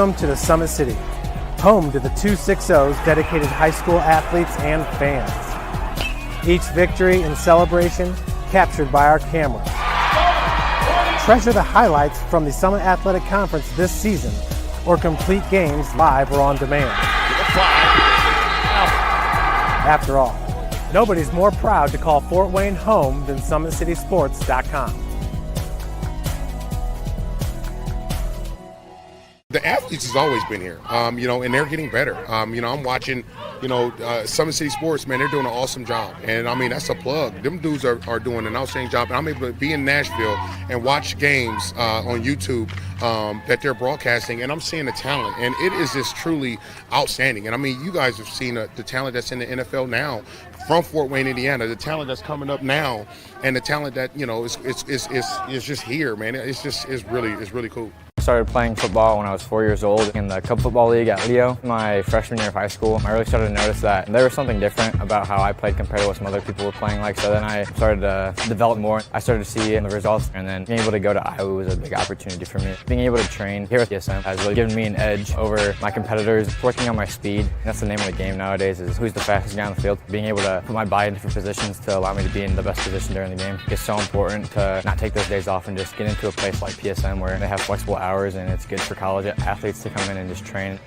Welcome to the Summit City, home to the 260's dedicated high school athletes and fans. Each victory and celebration captured by our cameras. Treasure the highlights from the Summit Athletic Conference this season, or complete games live or on demand. After all, nobody's more proud to call Fort Wayne home than SummitCitySports.com. The athletes has always been here, and they're getting better. I'm watching, Summit City Sports, man, they're doing an awesome job. And, that's a plug. Them dudes are doing an outstanding job. And I'm able to be in Nashville and watch games on YouTube that they're broadcasting, and I'm seeing the talent. And it is just truly outstanding. And, you guys have seen the talent that's in the NFL now from Fort Wayne, Indiana, the talent that's coming up now, and the talent that, is just here, man. It's really cool. I started playing football when I was 4 years old in the Cub Football League at Leo. My freshman year of high school, I really started to notice that there was something different about how I played compared to what some other people were playing like. So then I started to develop more. I started to see the results, and then being able to go to Iowa was a big opportunity for me. Being able to train here at PSM has really given me an edge over my competitors. Working on my speed, that's the name of the game nowadays, is who's the fastest guy on the field. Being able to put my body in different positions to allow me to be in the best position during the game is so important, to not take those days off and just get into a place like PSM where they have flexible hours, and it's good for college athletes to come in and just train.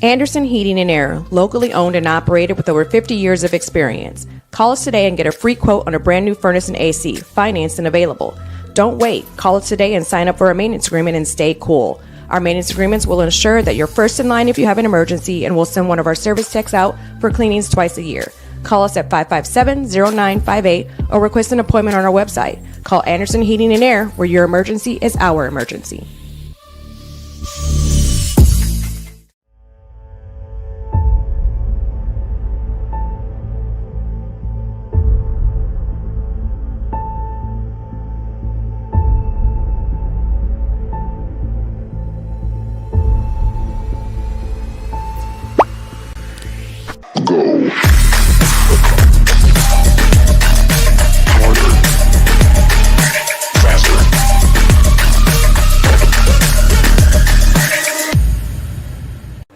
Anderson Heating and Air, locally owned and operated with over 50 years of experience. Call us today and get a free quote on a brand new furnace and AC, financed and available. Don't wait. Call us today and sign up for a maintenance agreement and stay cool. Our maintenance agreements will ensure that you're first in line if you have an emergency, and we'll send one of our service techs out for cleanings twice a year. Call us at 557-0958 or request an appointment on our website. Call Anderson Heating and Air, where your emergency is our emergency.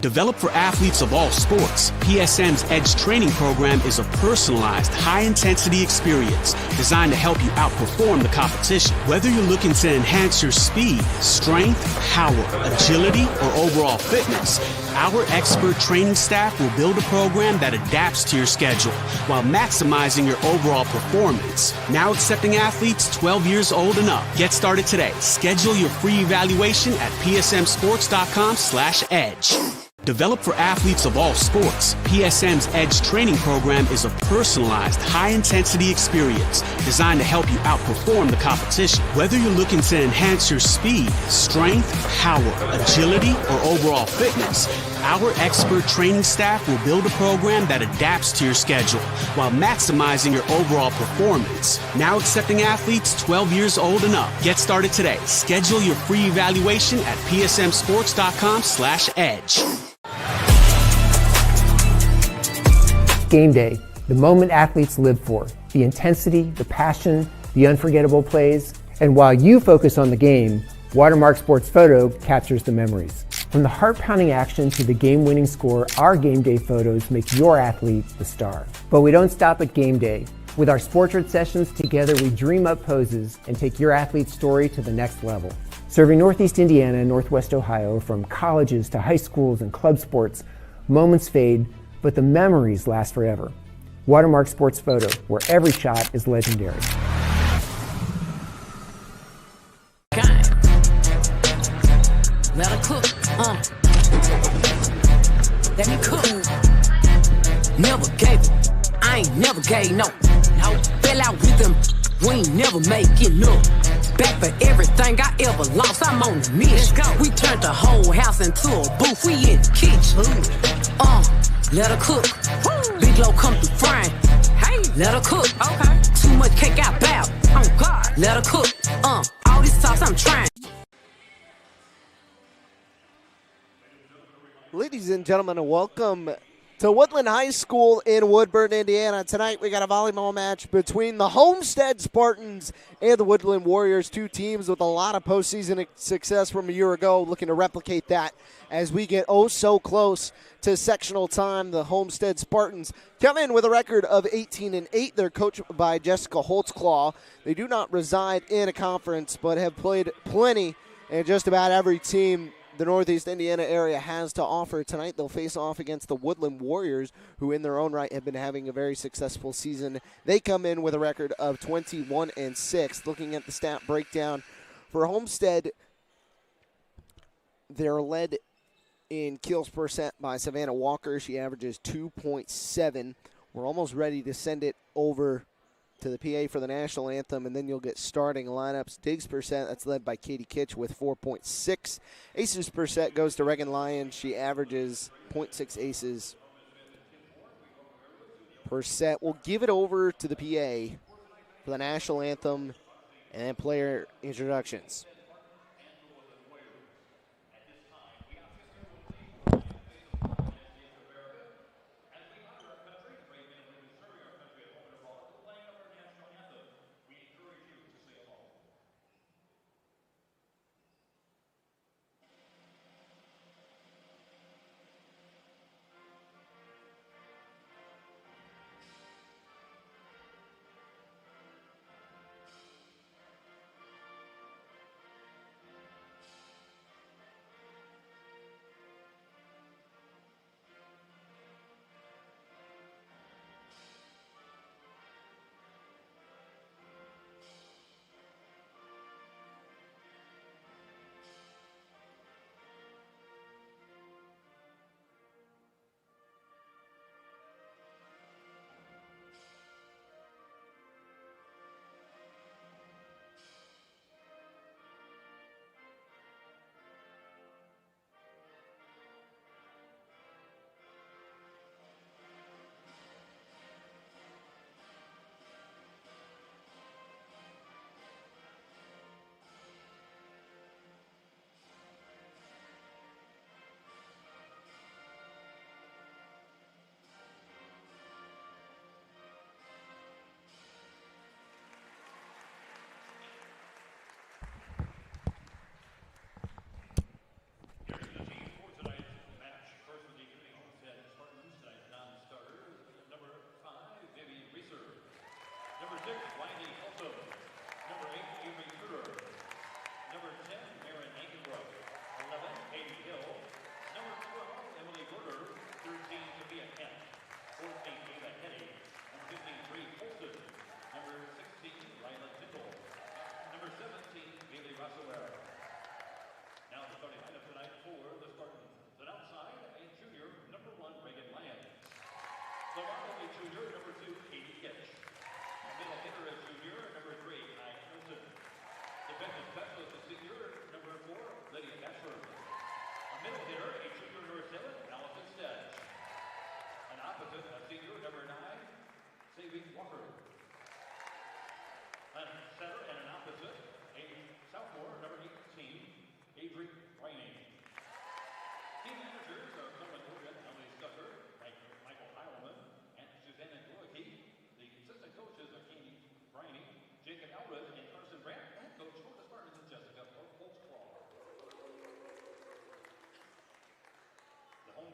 Developed for athletes of all sports, PSM's Edge training program is a personalized, high-intensity experience designed to help you outperform the competition. Whether you're looking to enhance your speed, strength, power, agility, or overall fitness, our expert training staff will build a program that adapts to your schedule while maximizing your overall performance. Now accepting athletes 12 years old and up. Get started today. Schedule your free evaluation at psmsports.com/edge. Developed for athletes of all sports, PSM's Edge training program is a personalized, high-intensity experience designed to help you outperform the competition. Whether you're looking to enhance your speed, strength, power, agility, or overall fitness, our expert training staff will build a program that adapts to your schedule while maximizing your overall performance. Now accepting athletes 12 years old and up. Get started today. Schedule your free evaluation at psmsports.com/edge. Game day, the moment athletes live for, the intensity, the passion, the unforgettable plays. And while you focus on the game, Watermark Sports Photo captures the memories. From the heart-pounding action to the game-winning score, our game day photos make your athlete the star. But we don't stop at game day. With our Sportrait sessions, together we dream up poses and take your athlete's story to the next level. Serving Northeast Indiana and Northwest Ohio, from colleges to high schools and club sports, moments fade, but the memories last forever. Watermark Sports Photo, where every shot is legendary. Let her cook, let me cook. Never gave it, I ain't never gave no. Fell out with them, we ain't never make it, no. Back for everything I ever lost, I'm on the mission. We turned the whole house into a booth, we in the kitchen. Let her cook. Big low come through frying. Hey, let her cook. Okay. Too much cake out bow. Oh God. Let her cook. All this sauce I'm trying. Ladies and gentlemen, welcome to Woodlan High School in Woodburn, Indiana. Tonight we got a volleyball match between the Homestead Spartans and the Woodland Warriors, two teams with a lot of postseason success from a year ago, looking to replicate that as we get oh so close to sectional time. The Homestead Spartans come in with a record of 18-8. They're coached by Jessica Holtzclaw. They do not reside in a conference, but have played plenty in just about every team the Northeast Indiana area has to offer. Tonight they'll face off against the Woodland Warriors, who in their own right have been having a very successful season. They come in with a record of 21-6. Looking at the stat breakdown for Homestead, they're led in kills per set by Savannah Walker. She averages 2.7. We're almost ready to send it over to the PA for the national anthem, and then you'll get starting lineups. Digs per set, that's led by Katie Kitch with 4.6. Aces per set goes to Reagan Lyon. She averages 0.6 aces per set. We'll give it over to the PA for the national anthem and then player introductions.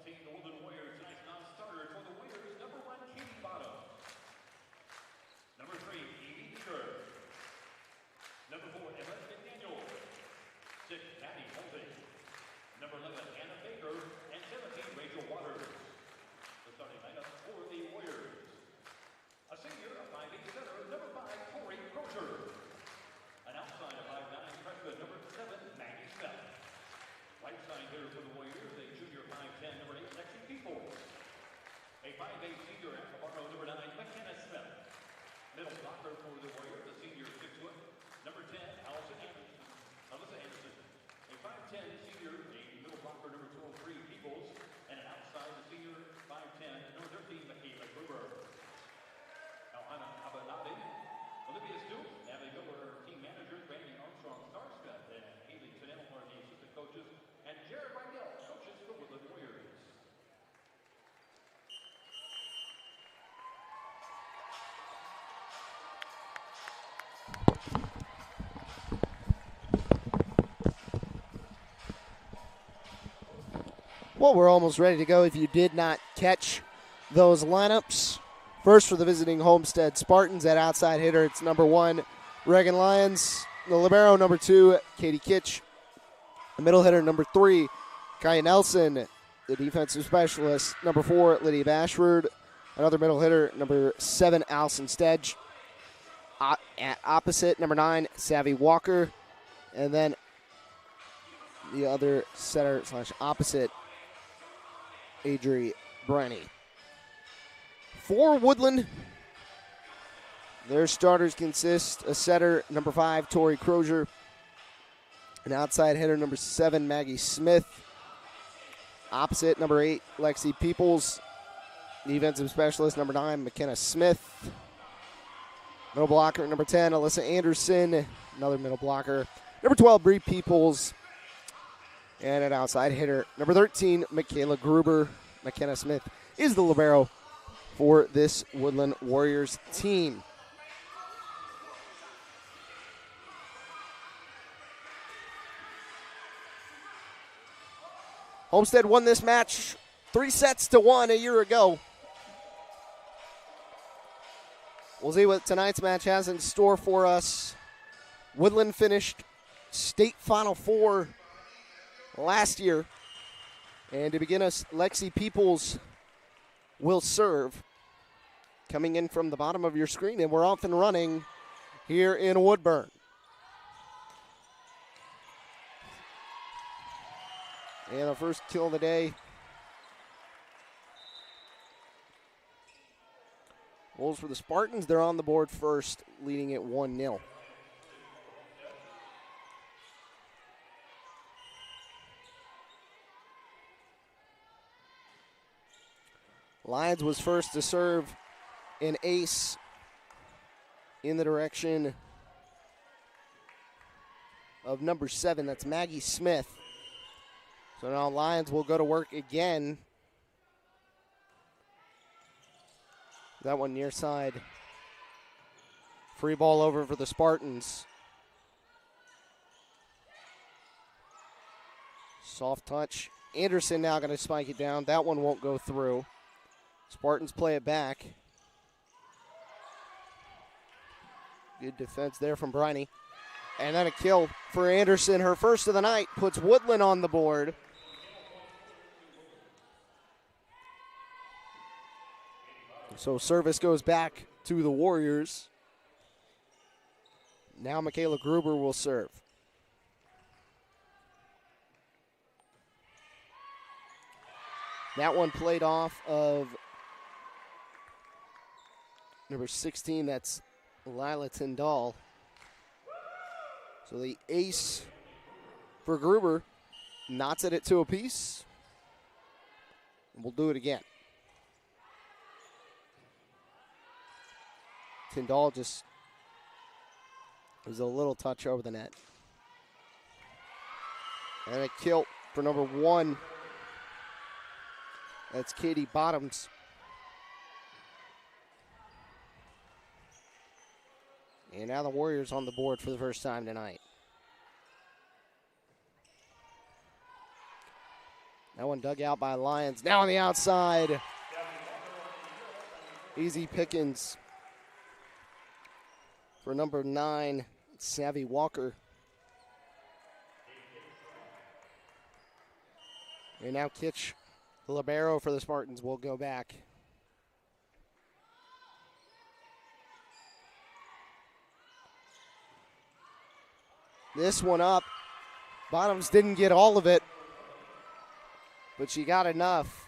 The Woodland Warriors, tonight's non-starter for the Warriors, number 1, Katie Bottom. Number 3, Evie Kerr. Number 4, Emma McDaniel. 6, Maddie Holden. Number 11, Anna Baker. And 17, Rachel Waters. The starting lineup for the Warriors. A senior, a 5'8" center, number 5, Tori Crocher. An outside of 5'9" freshman, number 7, Maggie Smith. Right side hitter for the Warriors, a junior 5'10", number 8, Lexi Peoples. A 5'8" senior at Navarro, number 9, McKenna Smith. Middle blocker for the Warriors, a senior 6', number 10, Alyssa Anderson. A 5'10" senior, a middle blocker Well, we're almost ready to go if you did not catch those lineups. First for the visiting Homestead Spartans at outside hitter, it's number 1, Reagan Lyons. The libero, number 2, Katie Kitch. The middle hitter, number 3, Kaya Nelson. The defensive specialist, number 4, Lydia Bashford. Another middle hitter, number 7, Allison Stedge. At opposite, number 9, Savvy Walker. And then the other setter / opposite, Adri Brenny. For Woodland, their starters consist a setter, number 5, Tori Crozier. An outside hitter, number 7, Maggie Smith. Opposite, number 8, Lexi Peoples. Defensive specialist, number 9, McKenna Smith. Middle blocker, number 10, Alyssa Anderson. Another middle blocker. Number 12, Bree Peoples. And an outside hitter, number 13, Michaela Gruber. McKenna Smith is the libero for this Woodland Warriors team. Homestead won this match 3-1 a year ago. We'll see what tonight's match has in store for us. Woodland finished state Final Four last year. And to begin us, Lexi Peoples will serve. Coming in from the bottom of your screen, and we're off and running here in Woodburn. And the first kill of the day. Goals for the Spartans. They're on the board first, leading it 1-0. Lyons was first to serve an ace in the direction of number 7. That's Maggie Smith. So now Lyons will go to work again. That one near side. Free ball over for the Spartans. Soft touch. Anderson now going to spike it down. That one won't go through. Spartans play it back. Good defense there from Briney. And then a kill for Anderson. Her first of the night puts Woodland on the board. So service goes back to the Warriors. Now Michaela Gruber will serve. That one played off of number 16, that's Lila Tyndall. So the ace for Gruber knots at it to a piece. And we'll do it again. Tyndall just was a little touch over the net. And a kill for number 1. That's Katie Bottoms. And now the Warriors on the board for the first time tonight. That one dug out by Lyons. Now on the outside. Easy pickings for number 9, Savvy Walker. And now Kitch, the libero for the Spartans, will go back. This one up. Bottoms didn't get all of it, but she got enough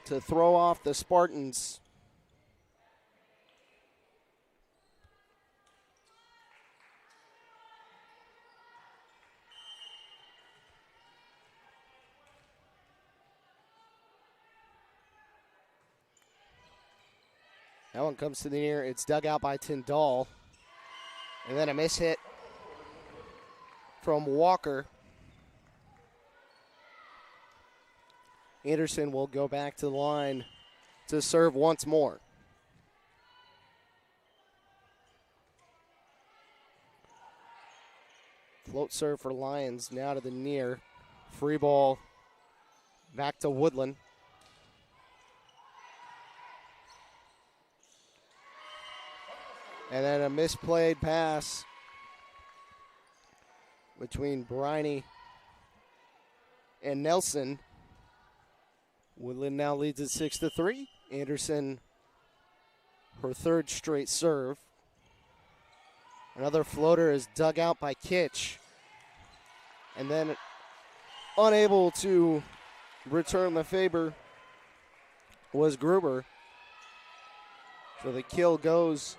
to throw off the Spartans. That one comes to the near. It's dug out by Tyndall. And then a miss hit from Walker. Anderson will go back to the line to serve once more. Float serve for Lions now to the near. Free ball Back to Woodlan. And then a misplayed pass between Briney and Nelson. Woodland now leads at 6-3. Anderson, her third straight serve. Another floater is dug out by Kitch. And then unable to return the favor was Gruber. So the kill goes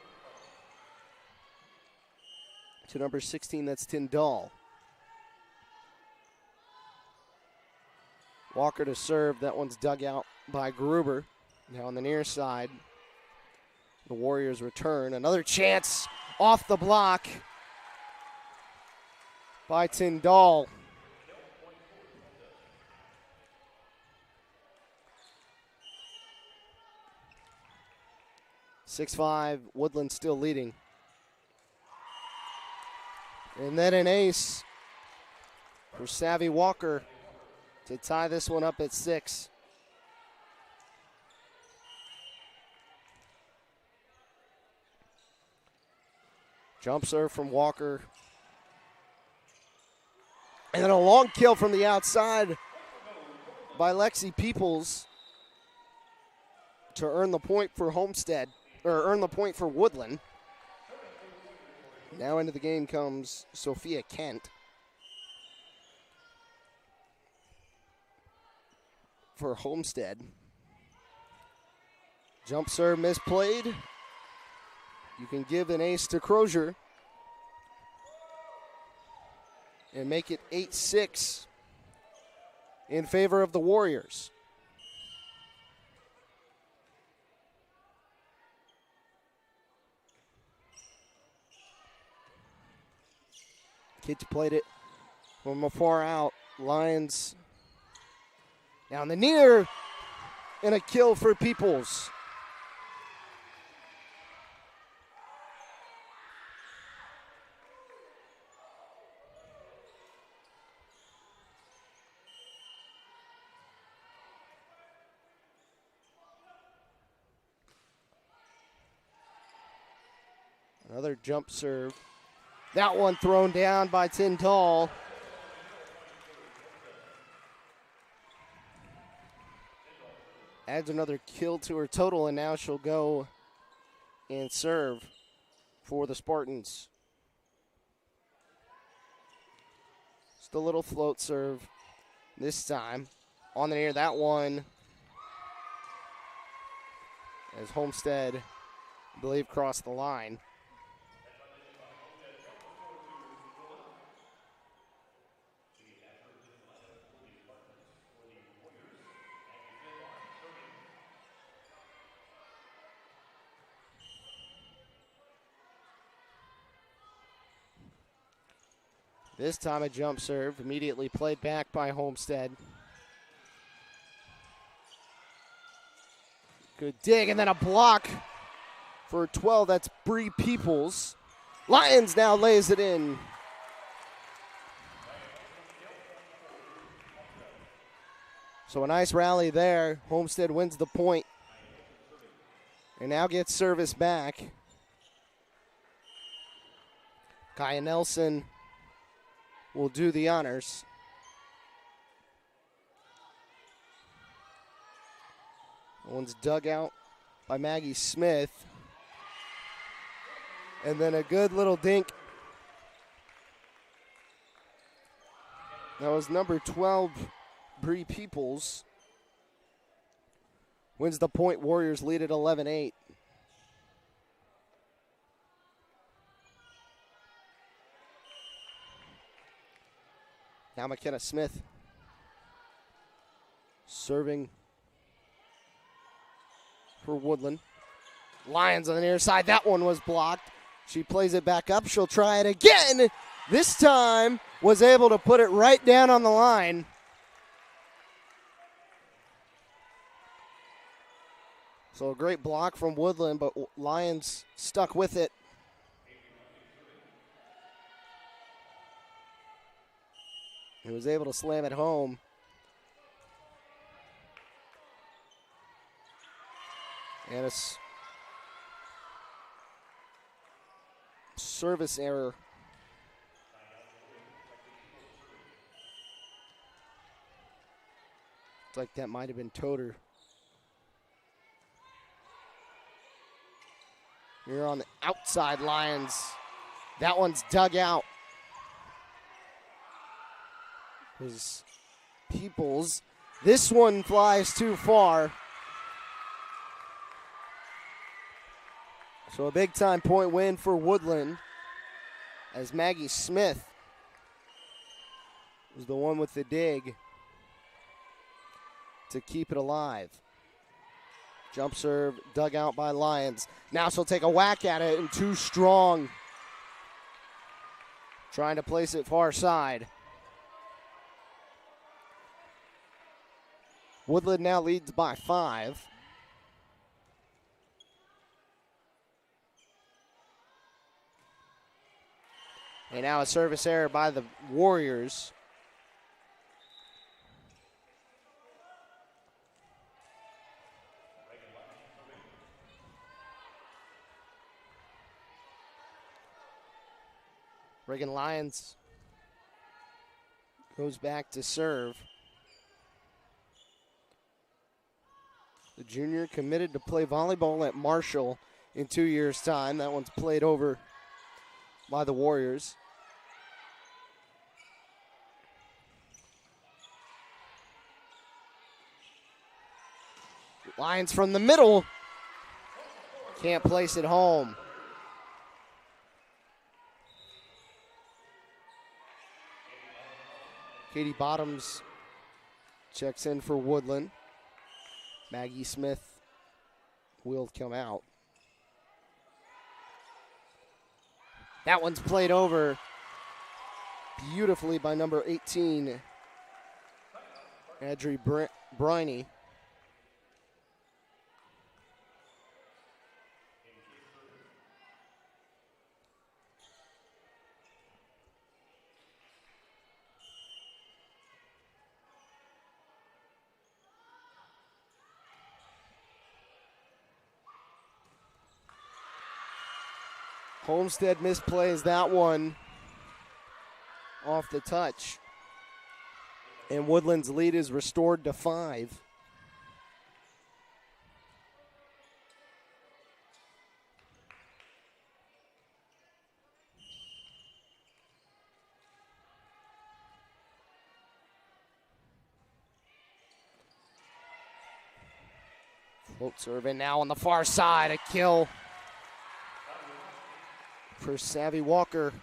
to number 16, that's Tyndall. Walker to serve, that one's dug out by Gruber. Now on the near side, the Warriors return. Another chance off the block by Tyndall. (6-5), Woodland still leading. And then an ace for Savvy Walker to tie this one up at 6. Jump serve from Walker. And then a long kill from the outside by Lexi Peoples to earn the point for Homestead, or earn the point for Woodland. Now into the game comes Sophia Kent for Homestead. Jump serve misplayed. You can give an ace to Crozier and make it 8-6 in favor of the Warriors. Kids played it from afar out. Lions down the near, and a kill for Peoples. Another jump serve. That one thrown down by Tyndall. Adds another kill to her total, and now she'll go and serve for the Spartans. Just a little float serve this time. On the near, that one, as Homestead, I believe, crossed the line. This time a jump serve, immediately played back by Homestead. Good dig, and then a block for 12. That's Bree Peoples. Lions now lays it in. So a nice rally there. Homestead wins the point and now gets service back. Kaya Nelson will do the honors. One's dug out by Maggie Smith. And then a good little dink. That was number 12, Bree Peoples. Wins the point. Warriors lead at 11-8. Now McKenna Smith serving for Woodland. Lions on the near side. That one was blocked. She plays it back up. She'll try it again. This time was able to put it right down on the line. So a great block from Woodland, but Lions stuck with it. He was able to slam it home. And a service error. Looks like that might have been Toter. Here on the outside, Lions. That one's dug out. His Peoples. This one flies too far. So a big-time point win for Woodlan as Maggie Smith was the one with the dig to keep it alive. Jump serve dug out by Lions. Now she'll take a whack at it and too strong. Trying to place it far side. Woodland now leads by 5. And now a service error by the Warriors. Reagan Lyons goes back to serve. The junior committed to play volleyball at Marshall in 2 years' time. That one's played over by the Warriors. Lions from the middle. Can't place it home. Katie Bottoms checks in for Woodland. Maggie Smith will come out. That one's played over beautifully by number 18, Adri Briney. Homestead misplays that one off the touch. And Woodland's lead is restored to 5. Float serve in now on the far side, a kill for Savvy Walker.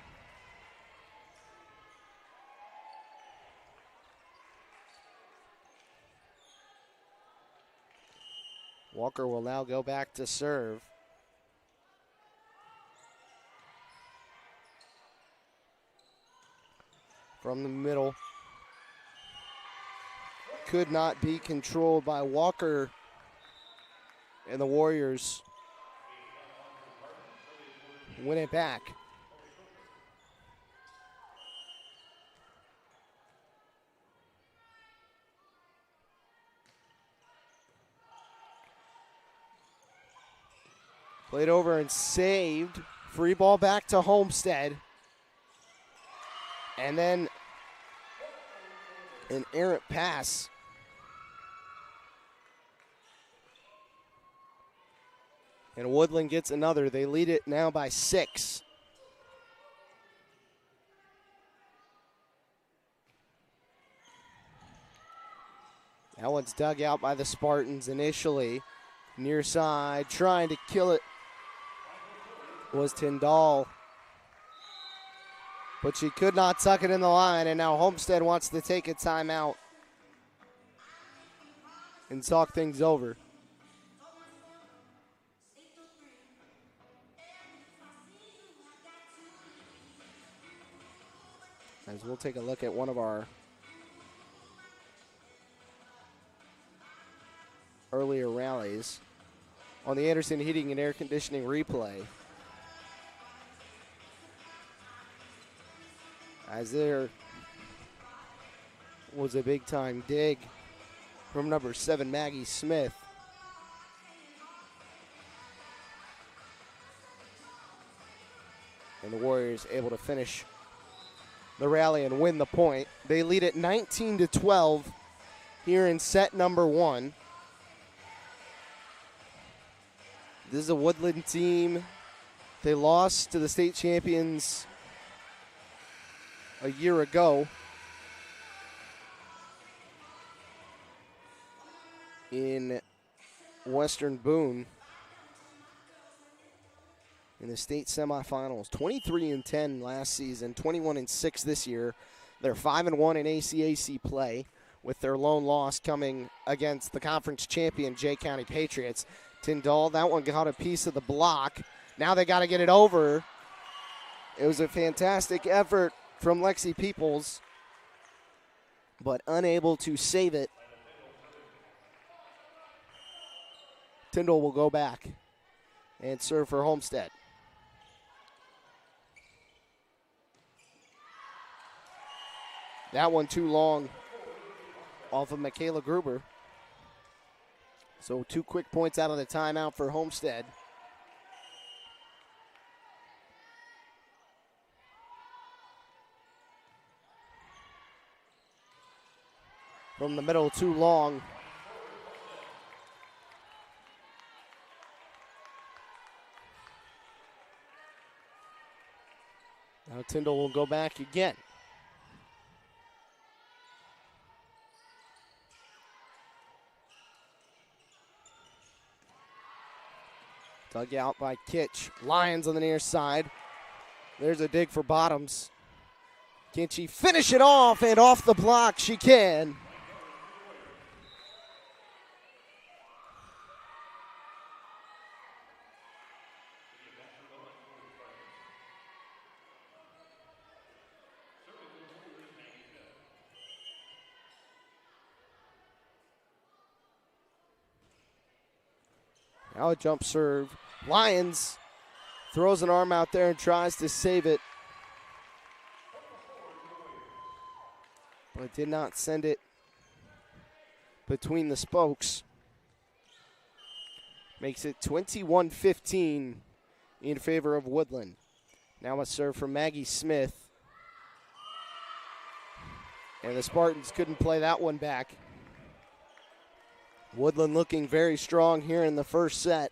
Walker will now go back to serve. From the middle. Could not be controlled by Walker and the Warriors win it back. Played over and saved. Free ball back to Homestead. And then an errant pass. And Woodland gets another. They lead it now by 6. That one's dug out by the Spartans initially. Near side, trying to kill it was Tyndall. But she could not tuck it in the line, and now Homestead wants to take a timeout and talk things over. As we'll take a look at one of our earlier rallies on the Anderson Heating and Air Conditioning replay. As there was a big-time dig from number 7, Maggie Smith. And the Warriors able to finish the rally and win the point. They lead at 19-12 here in set number 1. This is a Woodland team. They lost to the state champions a year ago in Western Boone in the state semifinals. 23-10 last season, 21-6 this year. They're 5-1 in ACAC play, with their lone loss coming against the conference champion Jay County Patriots. Tyndall, that one got a piece of the block. Now they got to get it over. It was a fantastic effort from Lexi Peoples, but unable to save it. Tyndall will go back and serve for Homestead. That one too long off of Michaela Gruber. So 2 quick points out of the timeout for Homestead. From the middle, too long. Now Tyndall will go back again. Dug out by Kitch. Lions on the near side. There's a dig for Bottoms. Can she finish it off? And off the block she can. Now a jump serve. Lions throws an arm out there and tries to save it, but did not send it between the spokes. Makes it 21-15 in favor of Woodland. Now a serve from Maggie Smith. And the Spartans couldn't play that one back. Woodland looking very strong here in the first set.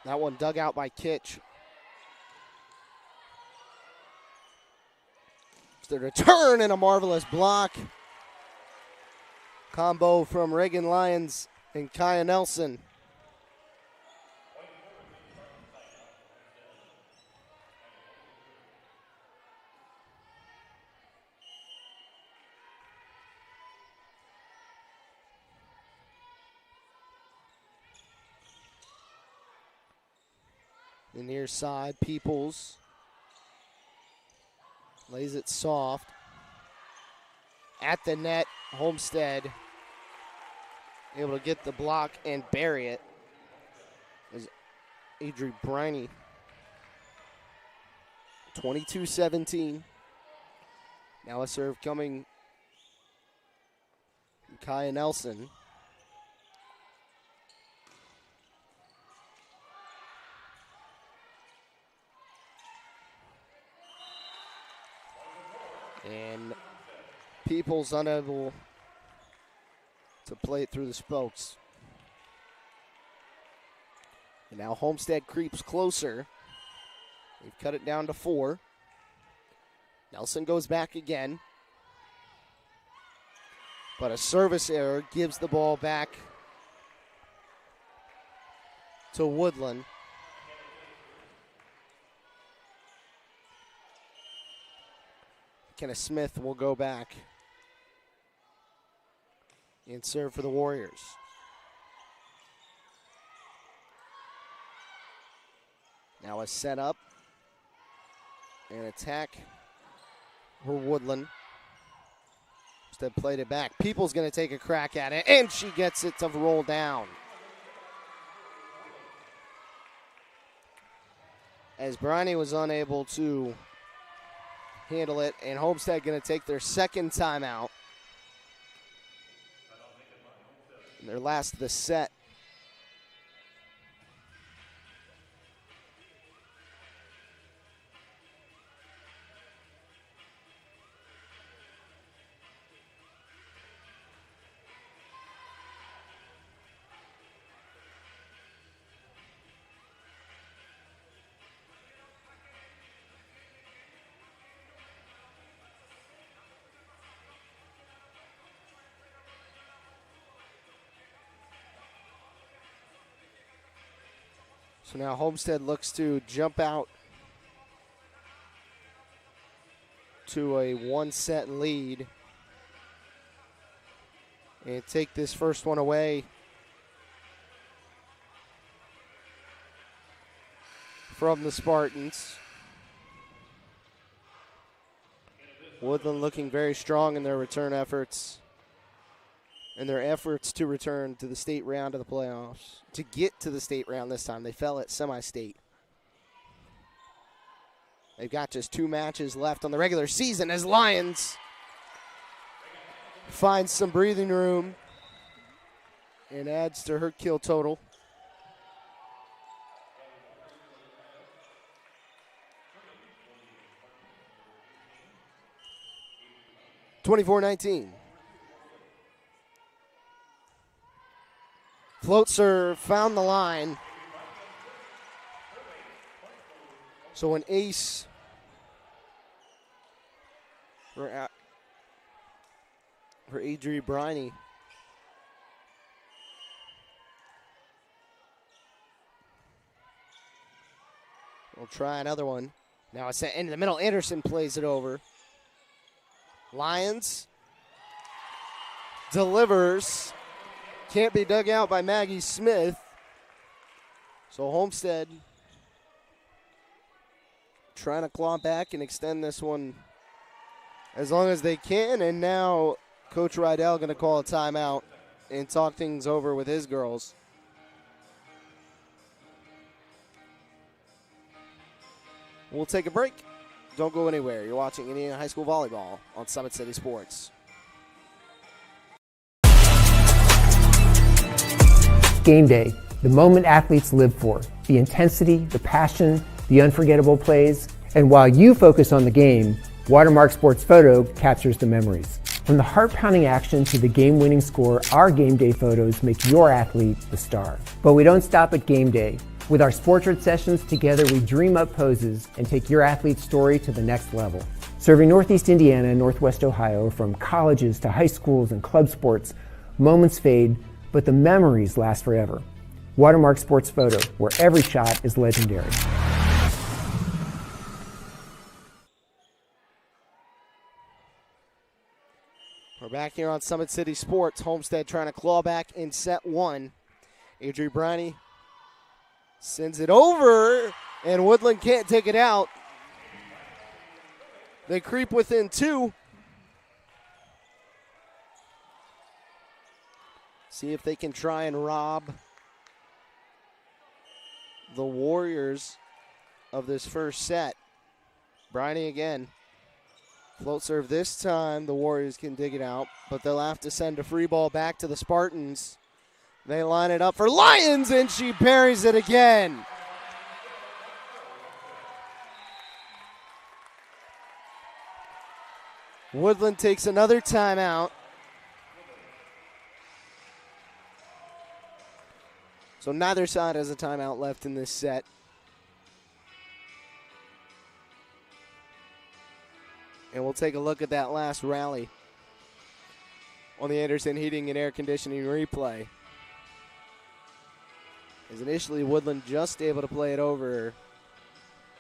That one dug out by Kitch. It's the return and a marvelous block. Combo from Reagan Lyons and Kaya Nelson. The near side, Peoples lays it soft. At the net, Homestead able to get the block and bury it. Is Adri Briney. 22-17. Now a serve coming from Kaya Nelson. And Peoples unable to play it through the spokes. And now Homestead creeps closer. They've cut it down to 4. Nelson goes back again. But a service error gives the ball back to Woodland. Kenneth Smith will go back and serve for the Warriors. Now a setup and attack for Woodland. Instead played it back. People's going to take a crack at it, and she gets it to roll down. As Briney was unable to handle it, and Homestead going to take their second timeout. in their last of the set. So now Homestead looks to jump out to a 1-set lead and take this first one away from the Spartans. Woodlan looking very strong in their return efforts and their efforts to return to the state round of the playoffs. To get to the state round this time, they fell at semi-state. They've got just 2 matches left on the regular season as Lions find some breathing room and adds to her kill total. (24-19). Float serve, found the line. So an ace for Adri Briney. We'll try another one. Now it's in the middle. Anderson plays it over. Lions delivers. Can't be dug out by Maggie Smith. So Homestead trying to claw back and extend this one as long as they can. And now Coach Rydell going to call a timeout and talk things over with his girls. We'll take a break. Don't go anywhere. You're watching Indiana High School Volleyball on Summit City Sports. Game day, the moment athletes live for, the intensity, the passion, the unforgettable plays. And while you focus on the game, Watermark Sports Photo captures the memories. From the heart-pounding action to the game-winning score, our game day photos make your athlete the star. But we don't stop at game day. With our Sportrait sessions, together we dream up poses and take your athlete's story to the next level. Serving Northeast Indiana and Northwest Ohio, from colleges to high schools and club sports, moments fade, but the memories last forever. Watermark Sports Photo, where every shot is legendary. We're back here on Summit City Sports. Homestead trying to claw back in set 1. Adri Briney sends it over, and Woodlan can't take it out. They creep within 2. See if they can try and rob the Warriors of this first set. Briney again. Float serve this time. The Warriors can dig it out, but they'll have to send a free ball back to the Spartans. They line it up for Lions, and she parries it again. Woodlan takes another timeout. So neither side has a timeout left in this set. And we'll take a look at that last rally on the Anderson Heating and Air Conditioning replay. As initially Woodlan just able to play it over,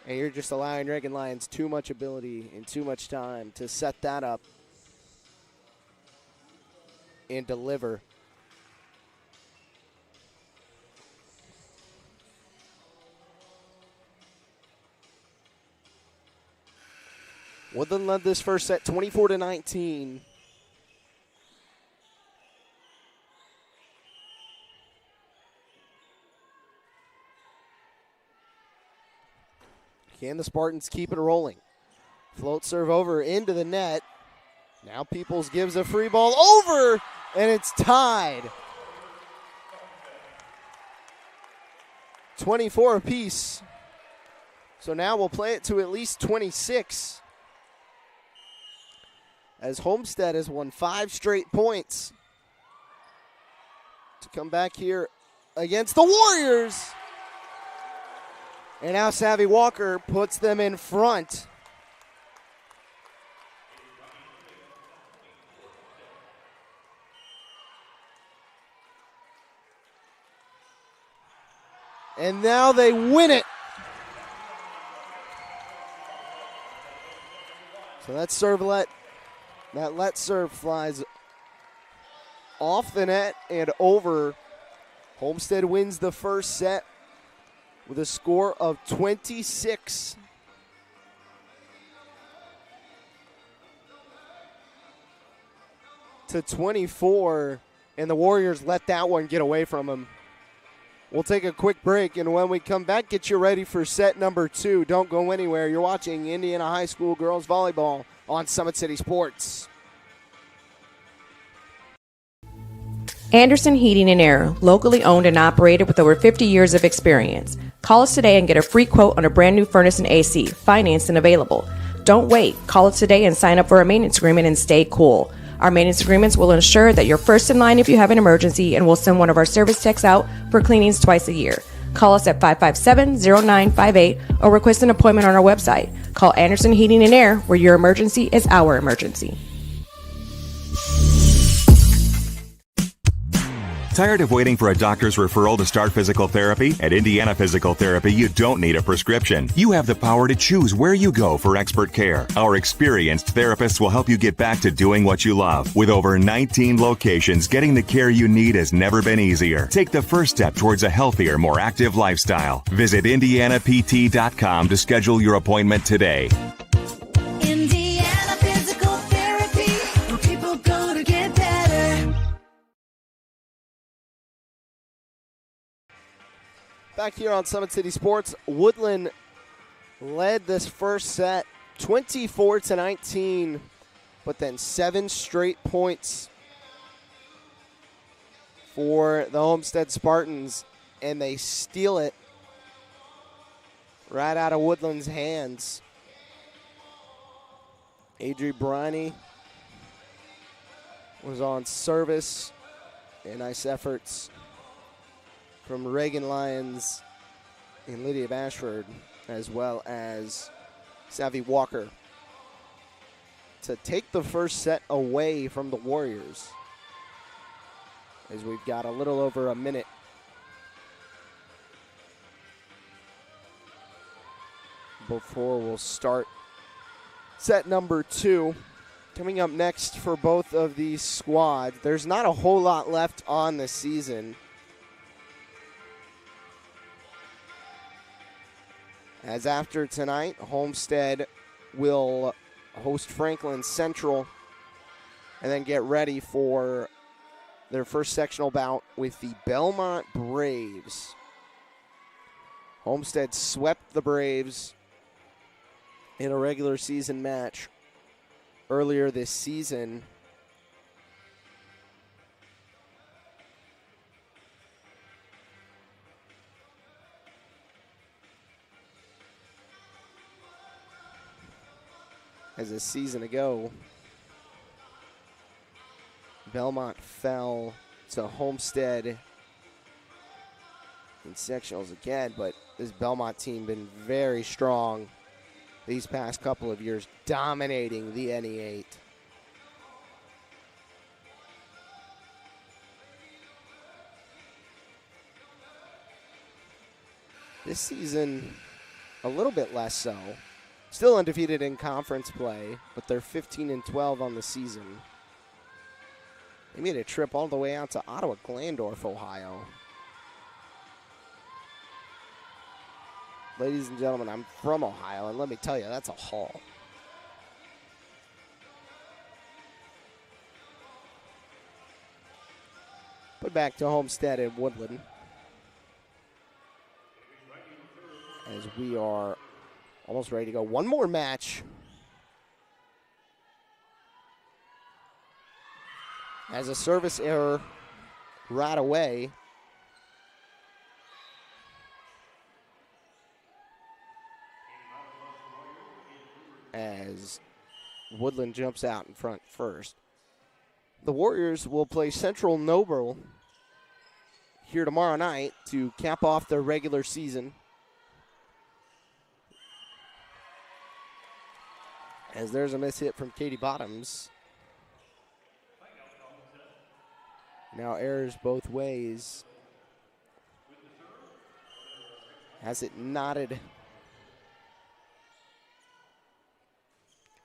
and you're just allowing Reagan Lions too much ability and too much time to set that up and deliver. Woodlan led this first set 24-19. Can the Spartans keep it rolling? Float serve over into the net. Now Peoples gives a free ball over, and it's tied. 24 apiece. So now we'll play it to at least 26. As Homestead has won 5 straight points to come back here against the Warriors. And now Savvy Walker puts them in front. And now they win it. So that serve flies off the net and over. Homestead wins the first set with a score of 26 to 24, and the Warriors let that one get away from them. We'll take a quick break, and when we come back, get you ready for set number 2. Don't go anywhere. You're watching Indiana High School Girls Volleyball on Summit City Sports. Anderson Heating and Air, locally owned and operated with over 50 years of experience. Call us today and get a free quote on a brand new furnace and AC, financed and available. Don't wait. Call us today and sign up for a maintenance agreement and stay cool. Our maintenance agreements will ensure that you're first in line if you have an emergency, and we'll send one of our service techs out for cleanings twice a year. Call us at 557-0958 or request an appointment on our website. Call Anderson Heating and Air, where your emergency is our emergency. Tired of waiting for a doctor's referral to start physical therapy? At Indiana Physical Therapy, you don't need a prescription. You have the power to choose where you go for expert care. Our experienced therapists will help you get back to doing what you love. With over 19 locations, getting the care you need has never been easier. Take the first step towards a healthier, more active lifestyle. Visit IndianaPT.com to schedule your appointment today. Indiana Physical Therapy, where people go to get better. Back here on Summit City Sports, Woodlan led this first set 24-19, but then 7 straight points for the Homestead Spartans, and they steal it right out of Woodlan's hands. Adri Briney was on service, and nice efforts from Reagan Lyons and Lydia Bashford, as well as Savvy Walker, to take the first set away from the Warriors, as we've got a little over a minute before we'll start set number 2. Coming up next for both of these squads, there's not a whole lot left on the season, as after tonight, Homestead will host Franklin Central and then get ready for their first sectional bout with the Belmont Braves. Homestead swept the Braves in a regular season match earlier this season. As a season ago, Belmont fell to Homestead in sectionals again, but this Belmont team been very strong these past couple of years, dominating the NE8. This season, a little bit less so. Still undefeated in conference play, but they're 15-12 on the season. They made a trip all the way out to Ottawa Glandorf, Ohio. Ladies and gentlemen, I'm from Ohio, and let me tell you, that's a haul. But back to Homestead and Woodlan, as we are almost ready to go. One more match. As a service error right away. as Woodlan jumps out in front first. The Warriors will play Central Noble here tomorrow night to cap off their regular season. As there's a miss hit from Katie Bottoms. Now errors both ways. Has it knotted?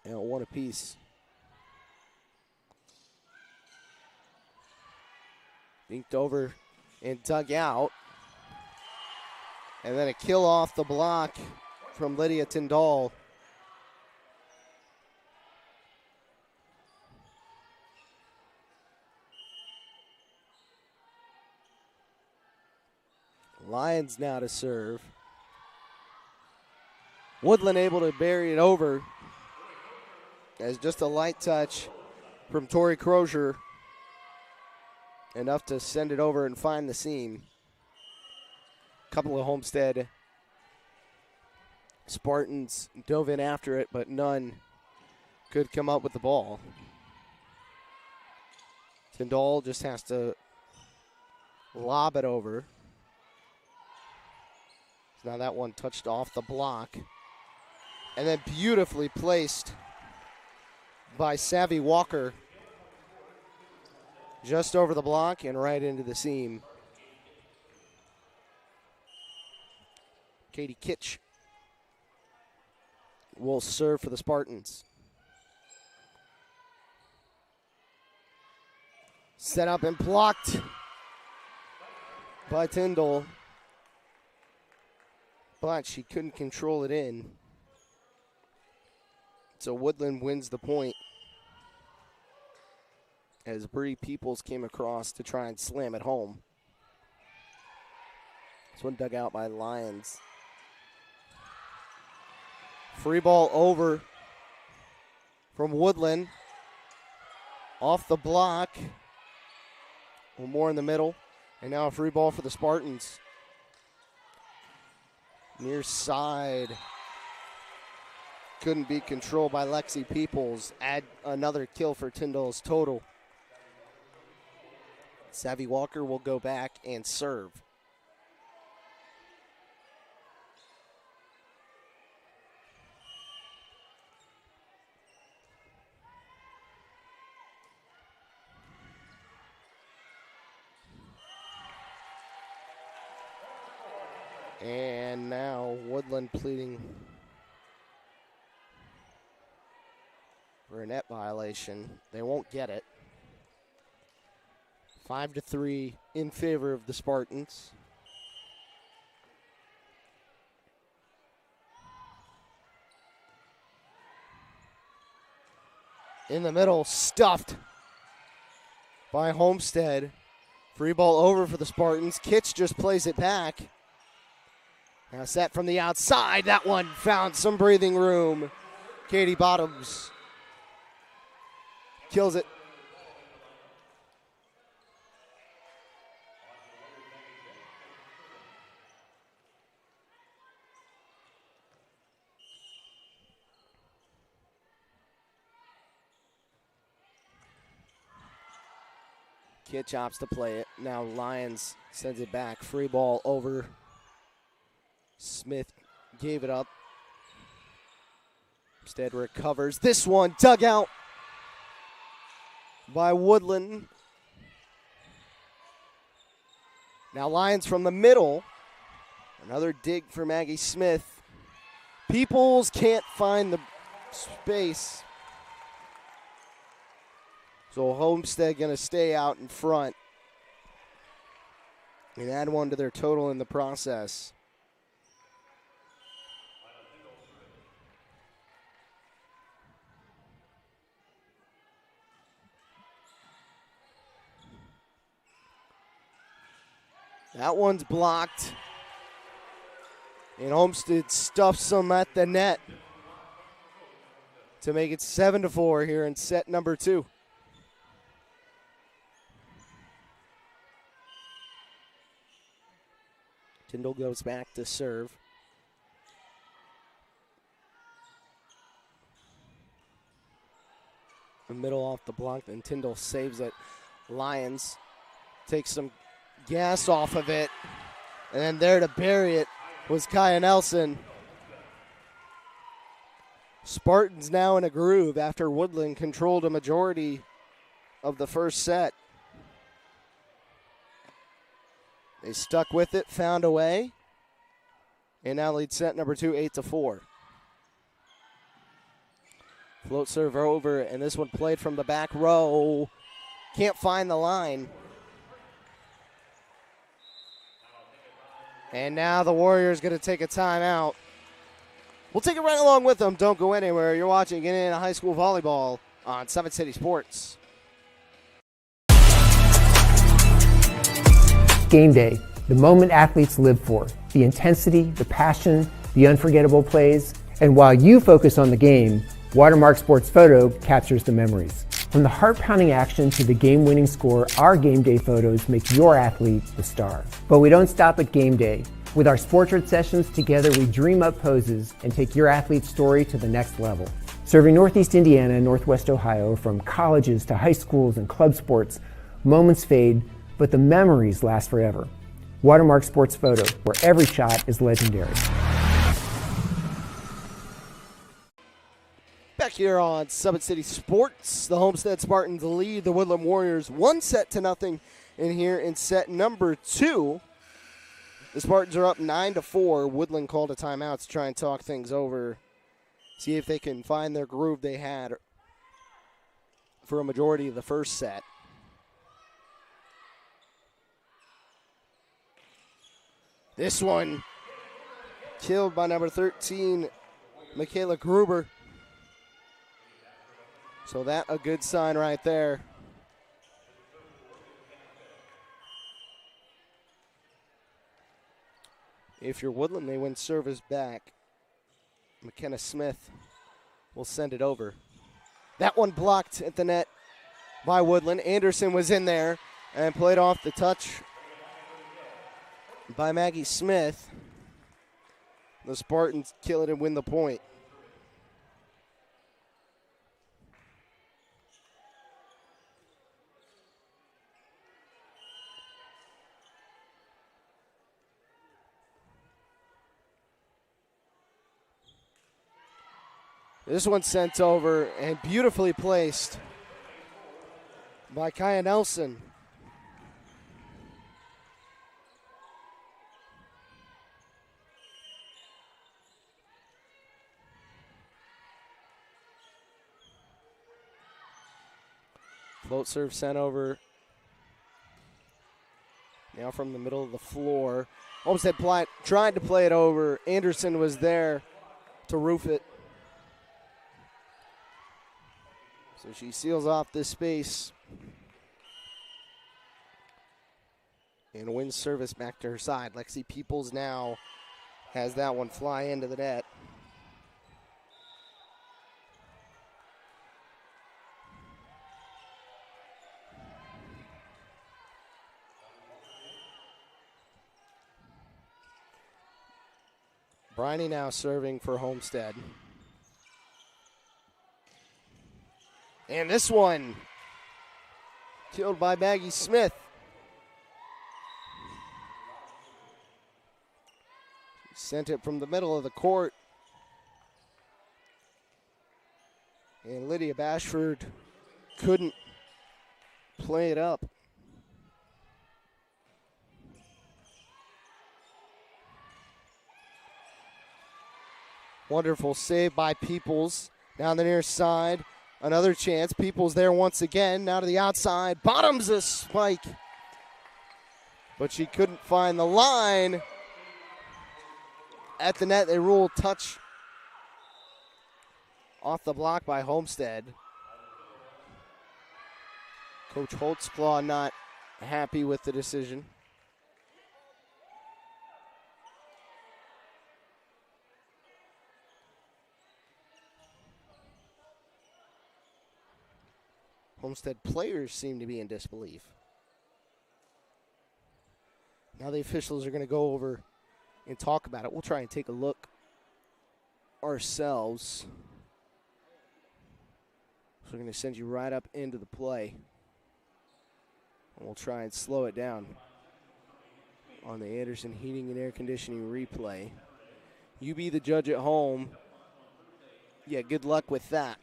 And one apiece. Dinked over and dug out. And then a kill off the block from Lydia Tyndall. Lions now to serve. Woodlan able to bury it over as just a light touch from Tori Crozier. Enough to send it over and find the seam. Couple of Homestead Spartans dove in after it, but none could come up with the ball. Tyndall just has to lob it over. Now that one touched off the block. And then beautifully placed by Savvy Walker. Just over the block and right into the seam. Katie Kitch will serve for the Spartans. Set up and blocked by Tyndall. But she couldn't control it in. So Woodlan wins the point as Bree Peoples came across to try and slam it home. This one dug out by Lions. Free ball over from Woodlan. Off the block. One more in the middle. And now a free ball for the Spartans. Near side. Couldn't be controlled by Lexi Peoples. Add another kill for Tyndall's total. Savvy Walker will go back and serve. And now Woodlan pleading for a net violation. They won't get it. 5-3 in favor of the Spartans. In the middle, stuffed by Homestead. Free ball over for the Spartans. Kitch just plays it back. Now set from the outside. That one found some breathing room. Katie Bottoms kills it. Kitch opts to play it. Now Lions sends it back. Free ball over. Smith gave it up. Instead recovers. This one dug out by Woodlan. Now Lions from the middle. Another dig for Maggie Smith. Peoples can't find the space. So Homestead going to stay out in front and add one to their total in the process. That one's blocked. And Homestead stuffs them at the net to make it 7-4 here in set number 2. Tyndall goes back to serve. The middle off the block, then Tyndall saves it. Lions take some gas off of it, and then there to bury it was Kaya Nelson. Spartans now in a groove after Woodlan controlled a majority of the first set. They stuck with it, found a way, and now lead set number 2, 8-4. Float serve over, and this one played from the back row. Can't find the line. And now the Warriors going to take a timeout. We'll take it right along with them. Don't go anywhere. You're watching Indiana High School Volleyball on Summit City Sports. Game day, the moment athletes live for, the intensity, the passion, the unforgettable plays, and while you focus on the game, Watermark Sports Photo captures the memories. From the heart-pounding action to the game-winning score, our game day photos make your athlete the star. But we don't stop at game day. With our Sportrait sessions, together we dream up poses and take your athlete's story to the next level. Serving Northeast Indiana and Northwest Ohio, from colleges to high schools and club sports, moments fade, but the memories last forever. Watermark Sports Photo, where every shot is legendary. Back here on Summit City Sports, the Homestead Spartans lead the Woodland Warriors 1-0 in here in set number 2. The Spartans are up 9-4. Woodland called a timeout to try and talk things over, see if they can find their groove they had for a majority of the first set. This one killed by number 13, Michaela Gruber. So that a good sign right there. If you're Woodland, they win service back. McKenna Smith will send it over. That one blocked at the net by Woodland. Anderson was in there and played off the touch by Maggie Smith. The Spartans kill it and win the point. This one sent over and beautifully placed by Kaya Nelson. Float serve sent over. Now from the middle of the floor. Homestead tried to play it over. Anderson was there to roof it. So she seals off this space and wins service back to her side. Lexi Peoples now has that one fly into the net. Briney now serving for Homestead. And this one killed by Maggie Smith. Sent it from the middle of the court. And Lydia Bashford couldn't play it up. Wonderful save by Peoples down the near side. Another chance. Peoples there once again. Now to the outside. Bottoms a spike. But she couldn't find the line. At the net, they rule touch off the block by Homestead. Coach Holtzclaw not happy with the decision. Homestead players seem to be in disbelief. Now the officials are going to go over and talk about it. We'll try and take a look ourselves. So we're going to send you right up into the play. And we'll try and slow it down on the Anderson Heating and Air Conditioning replay. You be the judge at home. Yeah, good luck with that.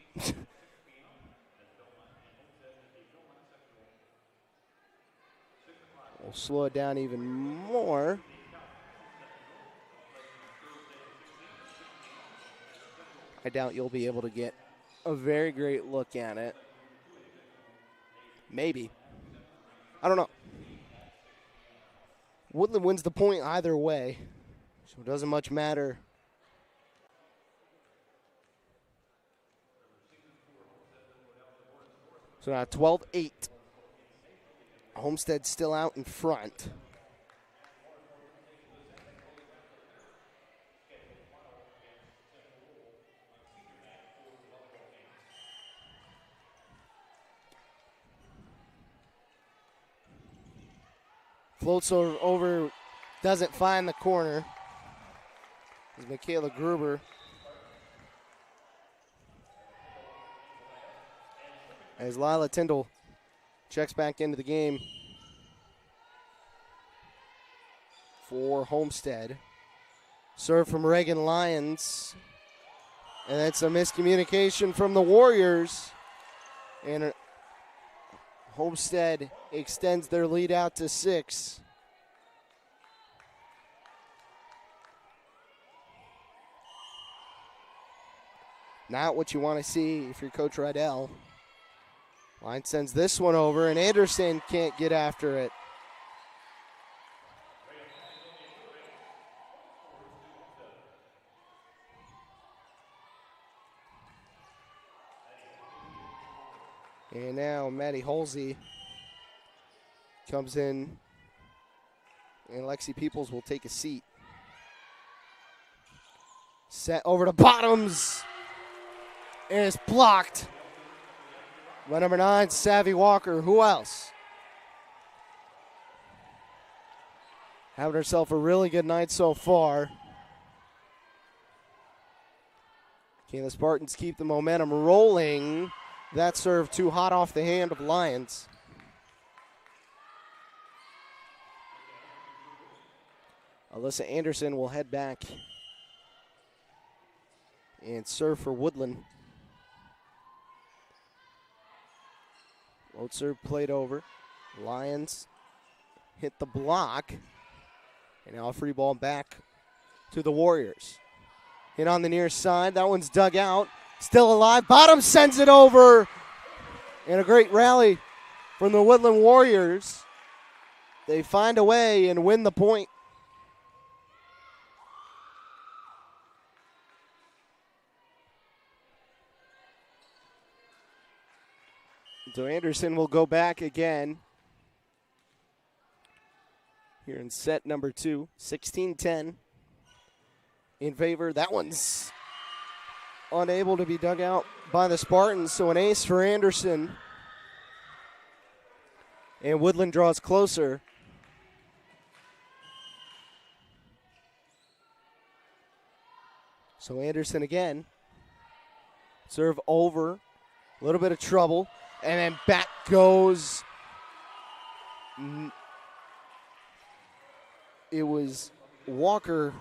We'll slow it down even more. I doubt you'll be able to get a very great look at it. Maybe. I don't know. Woodland wins the point either way, so it doesn't much matter. So now 12-8. Homestead still out in front. Floats over, doesn't find the corner. It's Michaela Gruber. As Lila Tyndall checks back into the game for Homestead. Serve from Reagan Lyons. And that's a miscommunication from the Warriors. And Homestead extends their lead out to 6. Not what you want to see if you're Coach Rydell. Line sends this one over, and Anderson can't get after it. And now Maddie Halsey comes in, and Lexi Peoples will take a seat. Set over to Bottoms, and it's blocked by number 9, Savvy Walker. Who else? Having herself a really good night so far. Can the Spartans keep the momentum rolling? That serve too hot off the hand of Lyons. Alyssa Anderson will head back and serve for Woodlan. Load serve played over. Lyons hit the block. And now a free ball back to the Warriors. Hit on the near side. That one's dug out. Still alive. Bottom sends it over. And a great rally from the Woodland Warriors. They find a way and win the point. So Anderson will go back again here in set number 2. 16-10 in favor. That one's unable to be dug out by the Spartans, so an ace for Anderson. And Woodland draws closer. So Anderson again. Serve over. A little bit of trouble. And then back goes. It was Walker.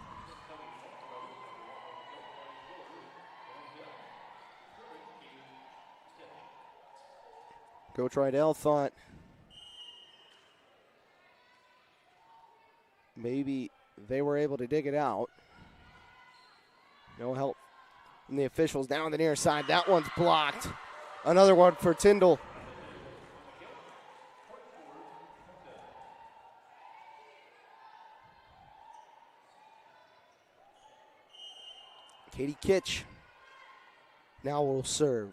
Coach Rydell thought maybe they were able to dig it out. No help from the officials down the near side. That one's blocked. Another one for Tyndall. Katie Kitch now will serve.